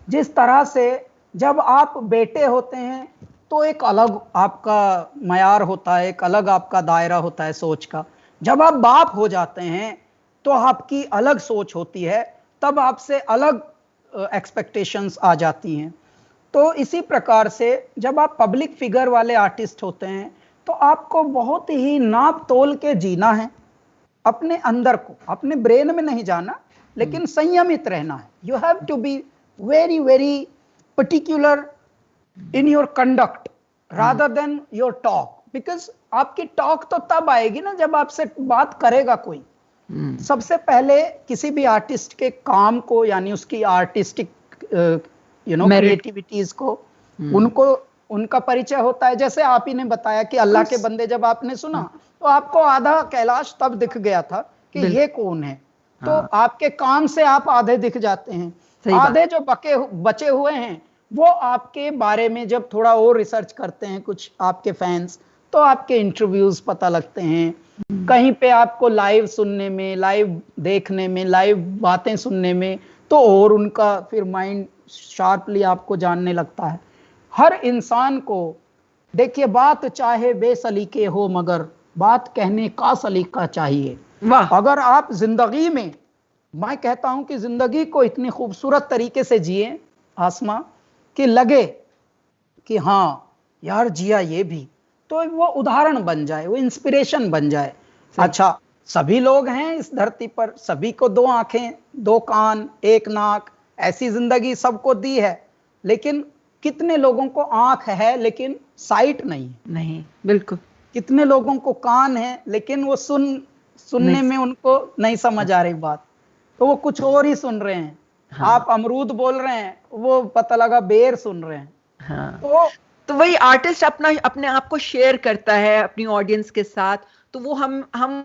जिस तरह से जब आप बेटे होते हैं तो एक अलग आपका मयार होता है, एक अलग आपका दायरा होता है सोच का। जब आप बाप हो जाते हैं तो आपकी अलग सोच होती है, तब आपसे अलग एक्सपेक्टेशंस आ जाती हैं। तो इसी प्रकार से जब आप पब्लिक फिगर वाले आर्टिस्ट होते हैं तो आपको बहुत ही नाप तोल के जीना है, अपने अंदर को, अपने ब्रेन में नहीं जाना, लेकिन संयमित रहना है। You have to be very very particular in your conduct rather than your talk, because आपकी टॉक तो तब आएगी ना जब आपसे बात करेगा कोई। सबसे पहले किसी भी आर्टिस्ट के काम को, यानी उसकी आर्टिस्टिक क्रिएटिविटीज को, उनको उनका परिचय होता है। जैसे आप ही ने बताया कि अल्लाह के बंदे जब आपने सुना तो आपको आधा कैलाश तब दिख गया था कि ये कौन है। तो आपके काम से आप आधे दिख जाते हैं। आधे जो बचे हुए हैं वो आपके बारे में जब थोड़ा और रिसर्च करते हैं कुछ आपके फैंस, तो आपके इंटरव्यूज पता लगते हैं, कहीं पे आपको लाइव सुनने में, लाइव देखने में, लाइव बातें सुनने में, तो और उनका फिर माइंड शार्पली आपको जानने लगता है। हर इंसान को, देखिए, बात चाहे बेसलीके हो मगर बात कहने का सलीका चाहिए। अगर आप जिंदगी में, मैं कहता हूं कि जिंदगी को इतनी खूबसूरत तरीके से जिए आसमा, कि लगे कि हाँ यार जिया ये भी, तो वो उदाहरण बन जाए, वो इंस्पिरेशन बन जाए। अच्छा, सभी लोग हैं इस धरती पर, सभी को 2 आंखें, 2 कान, 1 नाक, ऐसी जिंदगी सबको दी है, लेकिन कितने लोगों को आंख है लेकिन साइट नहीं, बिल्कुल। कितने लोगों को कान है लेकिन वो सुनने में उनको नहीं समझ आ रही बात, तो वो कुछ और ही सुन रहे हैं। आप अमरूद बोल रहे हैं, वो पता लगा बेर सुन रहे हैं।
तो वही आर्टिस्ट अपने आप को शेयर करता है अपनी ऑडियंस के साथ, तो वो हम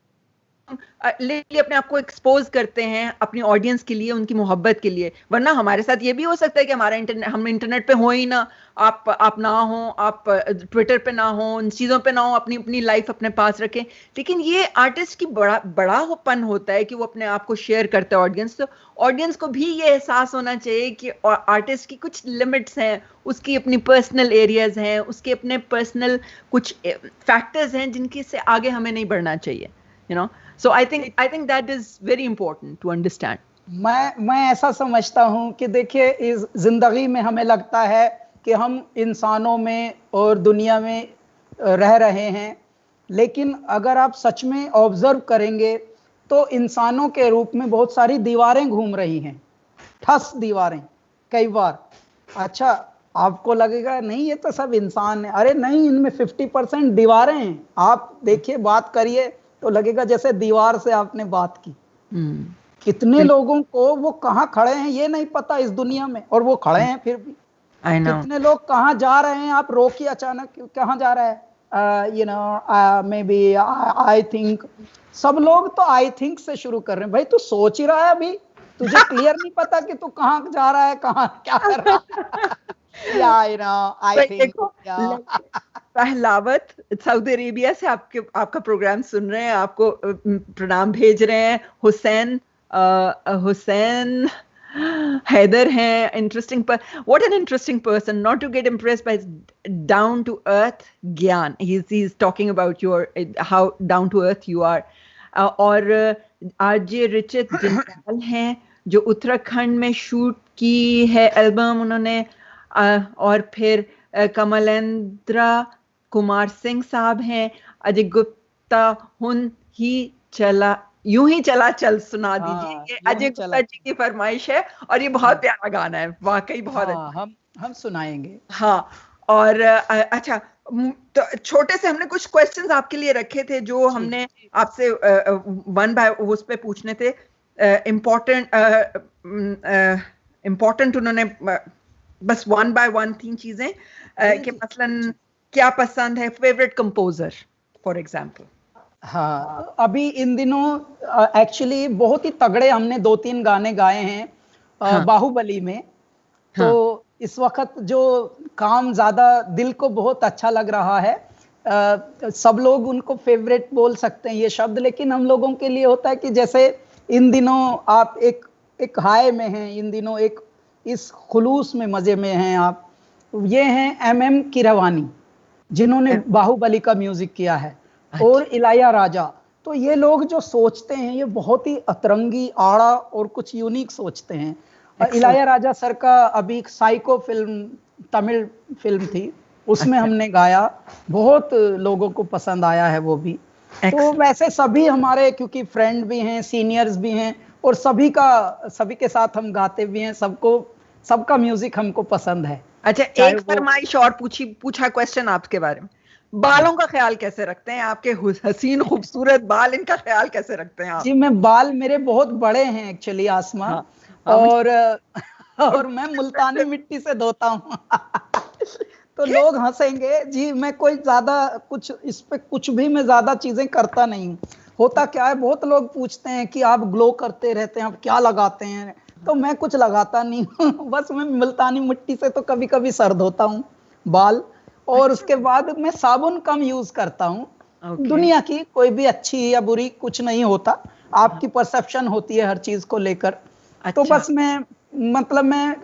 अपने आप को एक्सपोज करते हैं अपनी ऑडियंस के लिए, उनकी मोहब्बत के लिए। वरना हमारे साथ ये भी हो सकता है कि हम इंटरनेट पे हो ही ना, आप ना हो, आप ट्विटर पे ना हो, उन चीज़ों पे ना हो, अपनी लाइफ अपने पास रखें। लेकिन ये आर्टिस्ट की बड़ापन होता है कि वो अपने आप को शेयर करता है ऑडियंस। तो ऑडियंस को भी ये एहसास होना चाहिए कि आर्टिस्ट की कुछ लिमिट्स हैं, उसकी अपनी पर्सनल एरियाज हैं, उसके अपने पर्सनल कुछ फैक्टर्स हैं जिनके से आगे हमें नहीं बढ़ना चाहिए, So I think that is very important to understand.
मैं ऐसा समझता हूँ कि देखिए, इस जिंदगी में हमें लगता है कि हम इंसानों में और दुनिया में रह रहे हैं, लेकिन अगर आप सच में ऑब्जर्व करेंगे तो इंसानों के रूप में बहुत सारी दीवारें घूम रही हैं, ठस दीवारें कई बार। अच्छा, आपको लगेगा नहीं ये तो सब इंसान है, अरे नहीं, इनमें 50% दीवारें हैं। आप देखिए, बात करिए तो लगेगा जैसे दीवार से आपने बात की। कितने लोगों को वो कहाँ खड़े हैं ये नहीं पता इस दुनिया में, और वो खड़े हैं फिर भी। कितने लोग कहाँ जा रहे हैं, आप रोकिए अचानक, कहाँ जा रहा है, मे बी आई थिंक। सब लोग तो आई थिंक से शुरू कर रहे हैं। भाई तू सोच ही रहा है, अभी तुझे क्लियर नहीं पता कि तू कहाँ जा रहा है, कहाँ क्या कर रहा है। I think
Pahalwat Saudi Arabia से आपका प्रोग्राम सुन रहे हैं, आपको प्रणाम भेज रहे हैं। हुसैन हैदर हैं, इंटरेस्टिंग पर what an interesting person, not to get impressed by down to earth Gyan. He is talking about your how down to earth you are. और आरजे रिचित जिंदाल हैं जो उत्तराखंड में शूट की है एल्बम उन्होंने। और फिर कमलेंद्रा कुमार सिंह साहब हैं। अजय गुप्ता यूं ही चला चल सुना दीजिए। ये अजय गुप्ता जी की फरमाइश है और ये बहुत प्यारा गाना है, वाकई बहुत अच्छा।
हम सुनाएंगे।
हाँ, और अच्छा, तो छोटे से हमने कुछ क्वेश्चंस आपके लिए रखे थे जो हमने आपसे वन बाय उस पे पूछने थे। इम्पोर्टेंट उन्होंने बस वन बाय वन 3 चीजें कि मसलन क्या पसंद है, फेवरेट कंपोजर फॉर एग्जांपल।
हाँ, अभी इन दिनों एक्चुअली बहुत ही तगड़े हमने 2-3 गाने गाए हैं बाहुबली में। तो इस वक्त जो काम ज्यादा दिल को बहुत अच्छा लग रहा है। सब लोग उनको फेवरेट बोल सकते हैं ये शब्द, लेकिन हम लोगों के लिए होता है कि जैसे इन दिनों आप एक हाई में हैं, इन दिनों एक इस खुलूस में मजे में हैं आप। ये हैं MM कीरवानी, जिन्होंने बाहुबली का म्यूजिक किया है, और इलायाराजा। तो ये लोग जो सोचते हैं ये बहुत ही अतरंगी, आड़ा और कुछ यूनिक सोचते हैं। इलायाराजा सर का अभी साइको फिल्म, तमिल फिल्म थी, उसमें हमने गाया, बहुत लोगों को पसंद आया है वो भी। तो वैसे सभी हमारे, क्योंकि फ्रेंड भी हैं, सीनियर्स भी हैं, और सभी के साथ हम गाते भी हैं, सबका म्यूजिक हमको पसंद है।
अच्छा, एक फरमाइश और पूछा क्वेश्चन आपके बारे में, बालों का ख्याल कैसे रखते हैं? आपके हसीन खूबसूरत बाल, इनका ख्याल कैसे रखते हैं आप?
जी, बाल मेरे बहुत बड़े हैं एक्चुअली आसमा। और मैं मुल्तानी मिट्टी से धोता हूँ। तो लोग हंसेंगे जी, मैं कोई ज्यादा कुछ इस पे कुछ भी मैं ज्यादा चीजें करता नहीं हूँ। होता क्या है, बहुत लोग पूछते हैं कि आप ग्लो करते रहते हैं, आप क्या लगाते हैं? तो मैं कुछ लगाता नहीं हूँ। बस मैं मुल्तानी मिट्टी से तो कभी कभी सर धोता हूँ, बाल, और उसके बाद मैं साबुन कम यूज करता हूँ। दुनिया की कोई भी अच्छी या बुरी कुछ नहीं होता, आपकी परसेप्शन होती है हर चीज को लेकर। तो बस मैं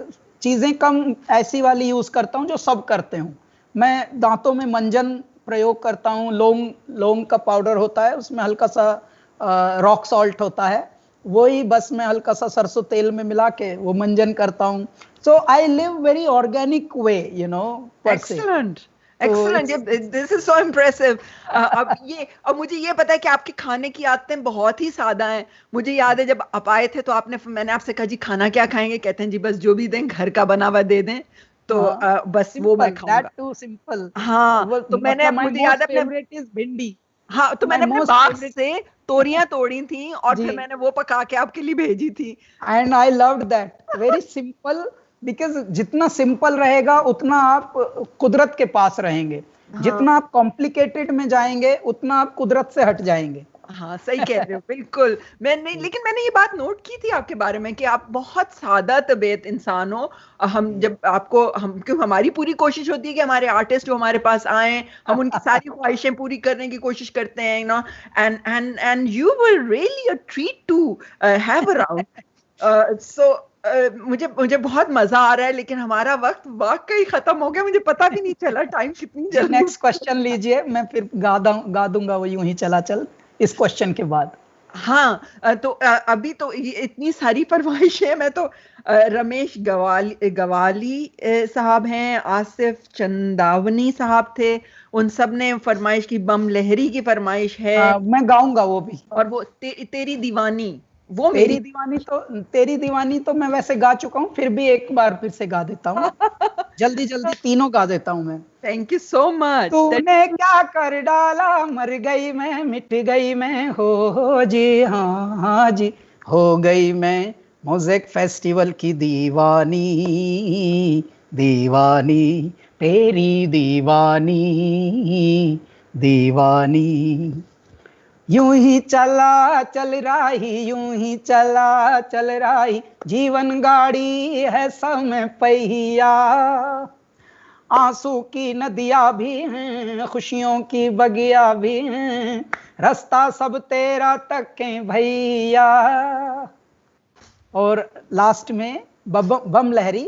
चीजें कम ऐसी वाली यूज करता हूँ जो सब करते हूँ। मैं दांतों में मंजन प्रयोग करता हूँ, लौंग का पाउडर होता है, उसमें हल्का सा रॉक सॉल्ट होता है, वही बस मैं हल्का सा सरसों तेल में मिला के वो मंजन करता हूँ। So I live very organic way, you know.
Excellent. This is so impressive. अब मुझे ये पता है कि आपके खाने की आदतें बहुत ही सादा हैं। मुझे याद है जब आप आए थे तो मैंने आपसे कहा जी खाना क्या खाएंगे? कहते हैं जी बस जो भी दें घर का बना हुआ दे दें, तो बस वो मैं खाऊंगा।
That too simple.
हाँ, तो मुझे याद है
favorite is भिंडी।
हाँ, तो मैंने अपने बाग से तोरियां तोड़ी थी और फिर मैंने वो पका के आपके लिए भेजी थी।
And I loved that. Very simple. Because जितना सिंपल रहेगा उतना आप कुदरत के पास रहेंगे। जितना आप कॉम्प्लिकेटेड में जाएंगे उतना आप कुदरत से हट जाएंगे।
हाँ, सही कह रहे हो, बिल्कुल। लेकिन मैंने ये बात नोट की थी आपके बारे में कि आप बहुत सादा तबीयत इंसान हो। क्यों हमारी पूरी कोशिश होती है कि हमारे आर्टिस्ट जो हमारे पास आए, हम उनकी सारी ख्वाहिशें पूरी करने की कोशिश करते हैं, and you were really a treat to have around. So मुझे बहुत मजा आ रहा है, लेकिन हमारा वक्त वाकई खत्म हो गया, मुझे पता भी नहीं चला टाइम कितनी जल्दी।
नेक्स्ट क्वेश्चन लीजिए, मैं फिर गा दूंगा वो यूं ही चला चल इस क्वेश्चन के बाद।
हाँ, तो अभी तो ये इतनी सारी फरमाइशें, मैं तो रमेश गवाली साहब हैं, आसिफ चंदावनी साहब थे, उन सब ने फरमाइश की, बम लहरी की फरमाइश है,
मैं गाऊंगा वो भी।
और वो तेरी दीवानी, वो
तेरी
मेरी
दीवानी तो मैं वैसे गा चुका हूँ, फिर भी एक बार फिर से गा देता हूँ। जल्दी जल्दी तीनों गा देता हूँ मैं।
Thank you so much.
तूने क्या कर डाला, मर गई मैं, मिट गई मैं, हो जी, हाँ हाँ जी, हो गई मैं मोज़ेक फेस्टिवल की दीवानी, दीवानी, तेरी दीवानी, दीवानी। यूं ही चला चल रही, यूं ही चला चल रही, जीवन गाड़ी है समय पहिया, आंसू की नदियां भी हैं, खुशियों की बगिया भी हैं, रास्ता सब तेरा तक है भैया। और लास्ट में बम लहरी,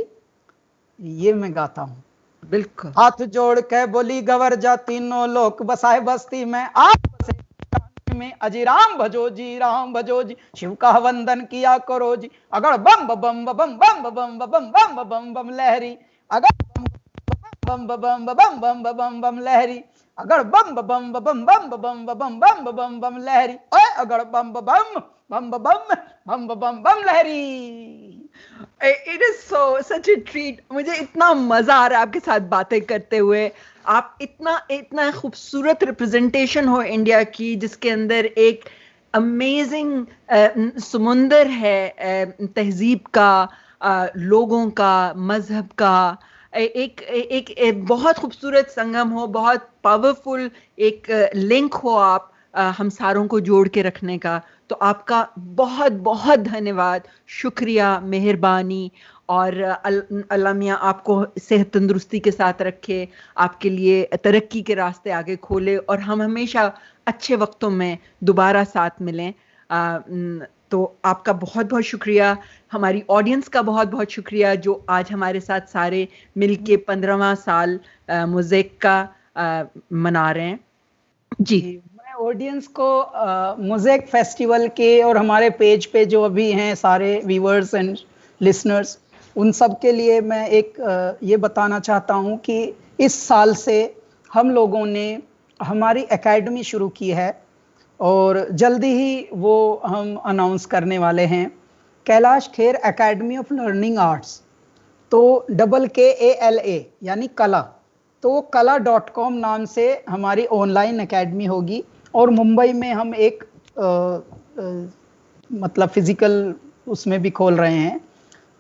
ये मैं गाता हूँ।
बिल्कुल।
हाथ जोड़ के बोली गवर जा, तीनों लोक बसाए बस्ती में, आप बसे में अजी राम भजो जी, राम भजो जी, शिव का वंदन किया करो जी, अगर बम बम बम बम बम बम बम बम बम बम लहरी, अगर बम बम बम बम बम बम लहरी, अगर बम बम बम बम बम बम बम बम बम लहरी, ओए अगर Bam Bam Bam Bam Bam Bam Lahari.
It is such a treat. मुझे इतना मजा आ रहा है आपके साथ बातें करते हुए। आप इतना खूबसूरत रिप्रेजेंटेशन हो इंडिया की, जिसके अंदर एक अमेजिंग समुंदर है तहजीब का, लोगों का, मजहब का, एक बहुत खूबसूरत संगम हो, बहुत पावरफुल एक लिंक हो आप हम सारों को जोड़ के रखने का। तो आपका बहुत बहुत धन्यवाद, शुक्रिया, मेहरबानी, और अल्लाह मियाँ आपको सेहत तंदुरुस्ती के साथ रखे, आपके लिए तरक्की के रास्ते आगे खोले, और हम हमेशा अच्छे वक्तों में दोबारा साथ मिलें। तो आपका बहुत बहुत शुक्रिया, हमारी ऑडियंस का बहुत बहुत शुक्रिया, जो आज हमारे साथ सारे मिलके 15वां साल मोज़ेक का मना रहे हैं। जी,
मैं ऑडियंस को मोज़ेक फेस्टिवल के और हमारे पेज पे जो अभी हैं सारे व्यूअर्स एंड लिसनर्स, उन सब के लिए मैं एक ये बताना चाहता हूँ कि इस साल से हम लोगों ने हमारी एकेडमी शुरू की है, और जल्दी ही वो हम अनाउंस करने वाले हैं, Kailash Kher academy of learning arts. तो KALA यानी कला, तो वो kala.com नाम से हमारी ऑनलाइन एकेडमी होगी, और मुंबई में हम एक मतलब फिजिकल उसमें भी खोल रहे हैं।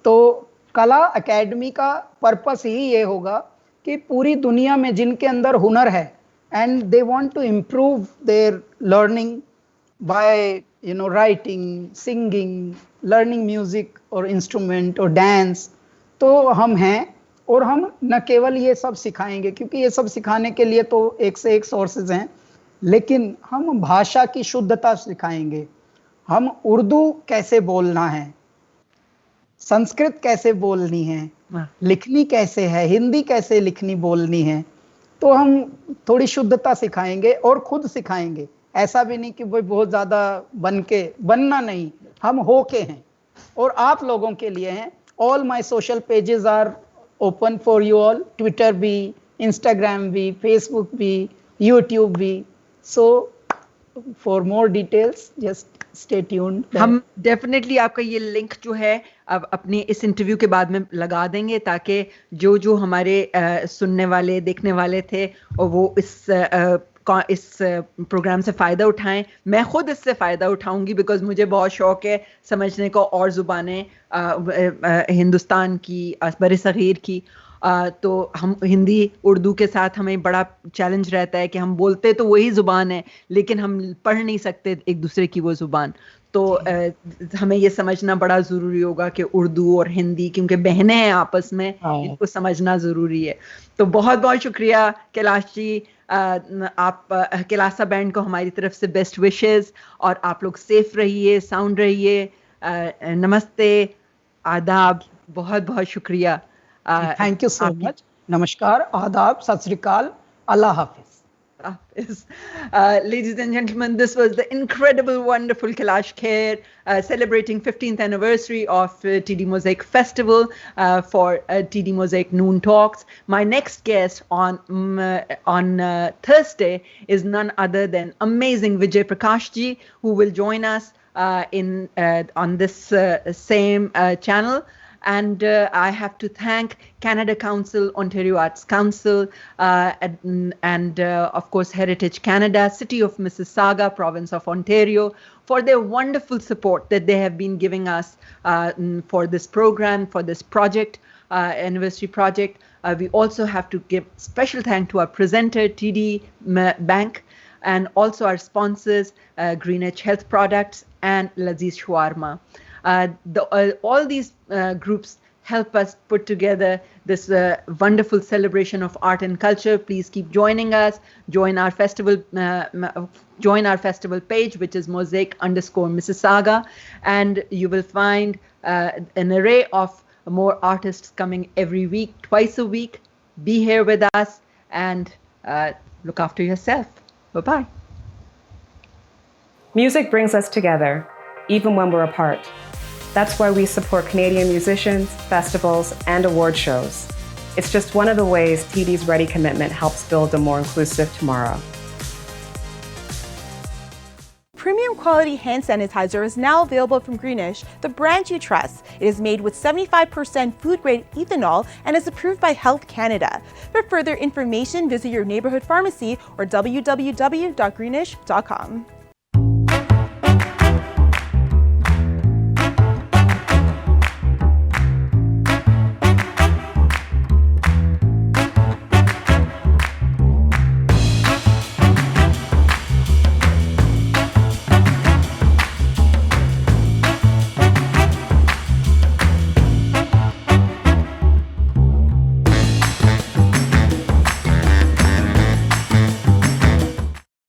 तो कला एकेडमी का पर्पस ही ये होगा कि पूरी दुनिया में जिनके अंदर हुनर है and they want to improve their learning by writing, singing, learning music और इंस्ट्रूमेंट और डांस, तो हम हैं। और हम न केवल ये सब सिखाएंगे, क्योंकि ये सब सिखाने के लिए तो एक से एक सोर्सेज हैं, लेकिन हम भाषा की शुद्धता सिखाएंगे। हम उर्दू कैसे बोलना है, संस्कृत कैसे बोलनी है, लिखनी कैसे है, हिंदी कैसे लिखनी बोलनी है, तो हम थोड़ी शुद्धता सिखाएंगे और खुद सिखाएंगे। ऐसा भी नहीं कि वो बहुत ज़्यादा बनना नहीं, हम हो के हैं और आप लोगों के लिए हैं। All my social pages are open for you all, Twitter भी, इंस्टाग्राम भी, फेसबुक भी, यूट्यूब भी। So for more details just stay tuned.
हम डेफिनेटली आपका ये लिंक जो है अब अपने इस इंटरव्यू के बाद में लगा देंगे, ताकि जो हमारे सुनने वाले, देखने वाले थे, और वो इस प्रोग्राम से फ़ायदा उठाएं। मैं खुद इससे फ़ायदा उठाऊंगी, बिकॉज मुझे बहुत शौक़ है समझने को और ज़ुबानें हिंदुस्तान की, बरसग़ीर की। तो हम हिंदी उर्दू के साथ हमें बड़ा चैलेंज रहता है कि हम बोलते तो वही ज़ुबान है, लेकिन हम पढ़ नहीं सकते एक दूसरे की वो ज़ुबान। तो हमें ये समझना बड़ा ज़रूरी होगा कि उर्दू और हिंदी, क्योंकि बहनें हैं आपस में, इनको समझना ज़रूरी है। तो बहुत बहुत शुक्रिया कैलाश जी। आप कैलासा बैंड को हमारी तरफ से बेस्ट विशेस, और आप लोग सेफ रहिए, साउंड रहिए। नमस्ते, आदाब, बहुत बहुत शुक्रिया।
Thank you so much. नमस्कार, आदाब, सत श्री अकाल, अल्लाह हाफिज।
is, ladies and gentlemen, this was the incredible, wonderful Kailash Kher celebrating 15th anniversary of TD Mosaic Festival for TD Mosaic Noon Talks. My next guest on Thursday is none other than amazing Vijay Prakash ji, who will join us on this same channel. And I have to thank Canada Council, Ontario Arts Council, and of course Heritage Canada, City of Mississauga, Province of Ontario, for their wonderful support that they have been giving us for this program, for this project, anniversary project. We also have to give special thanks to our presenter, TD Bank, and also our sponsors, Greenwich Health Products and Laziz Shawarma. All these groups help us put together this wonderful celebration of art and culture. Please keep joining us. Join our festival page, which is Mosaic_Mississauga, and you will find an array of more artists coming every week, twice a week. Be here with us and look after yourself. Bye-bye.
Music brings us together, even when we're apart. That's why we support Canadian musicians, festivals, and award shows. It's just one of the ways TD's Ready commitment helps build a more inclusive tomorrow.
Premium quality hand sanitizer is now available from Greenish, the brand you trust. It is made with 75% food-grade ethanol and is approved by Health Canada. For further information, visit your neighborhood pharmacy or www.greenish.com.